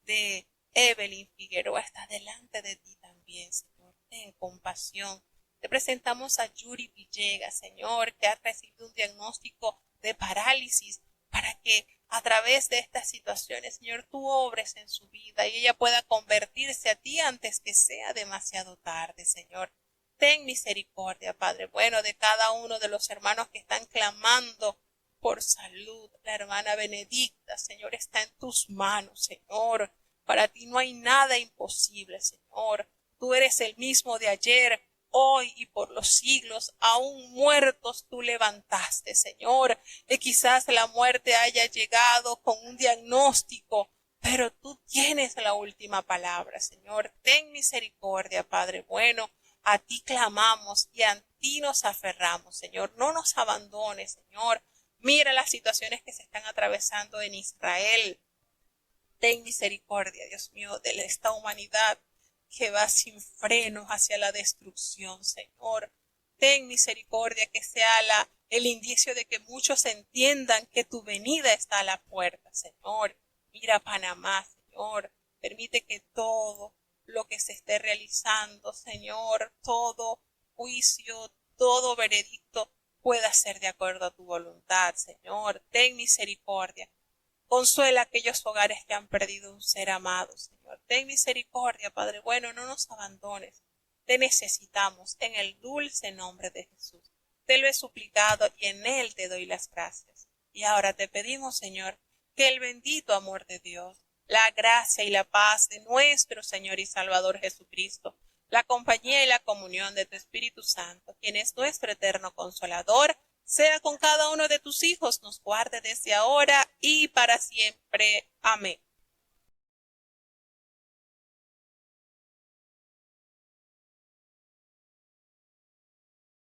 de Evelyn Figueroa está delante de ti también, Señor. Ten compasión. Te presentamos a Yuri Villegas, Señor, que ha recibido un diagnóstico de parálisis, para que a través de estas situaciones, Señor, tú obres en su vida y ella pueda convertirse a ti antes que sea demasiado tarde, Señor. Ten misericordia, Padre bueno, de cada uno de los hermanos que están clamando por salud. La hermana Benedicta, Señor, está en tus manos, Señor. Para ti no hay nada imposible, Señor. Tú eres el mismo de ayer, hoy y por los siglos. Aún muertos tú levantaste, Señor. Y quizás la muerte haya llegado con un diagnóstico, pero tú tienes la última palabra, Señor. Ten misericordia, Padre bueno. A ti clamamos y a ti nos aferramos, Señor. No nos abandones, Señor. Mira las situaciones que se están atravesando en Israel. Ten misericordia, Dios mío, de esta humanidad que va sin frenos hacia la destrucción, Señor. Ten misericordia, que sea el indicio de que muchos entiendan que tu venida está a la puerta, Señor. Mira Panamá, Señor. Permite que todo lo que se esté realizando, Señor, todo juicio, todo veredicto pueda ser de acuerdo a tu voluntad, Señor. Ten misericordia. Consuela a aquellos hogares que han perdido un ser amado, Señor. Ten misericordia, Padre bueno, no nos abandones. Te necesitamos en el dulce nombre de Jesús. Te lo he suplicado y en él te doy las gracias. Y ahora te pedimos, Señor, que el bendito amor de Dios, la gracia y la paz de nuestro Señor y Salvador Jesucristo, la compañía y la comunión de tu Espíritu Santo, quien es nuestro eterno Consolador, sea con cada uno de tus hijos, nos guarde desde ahora y para siempre. Amén.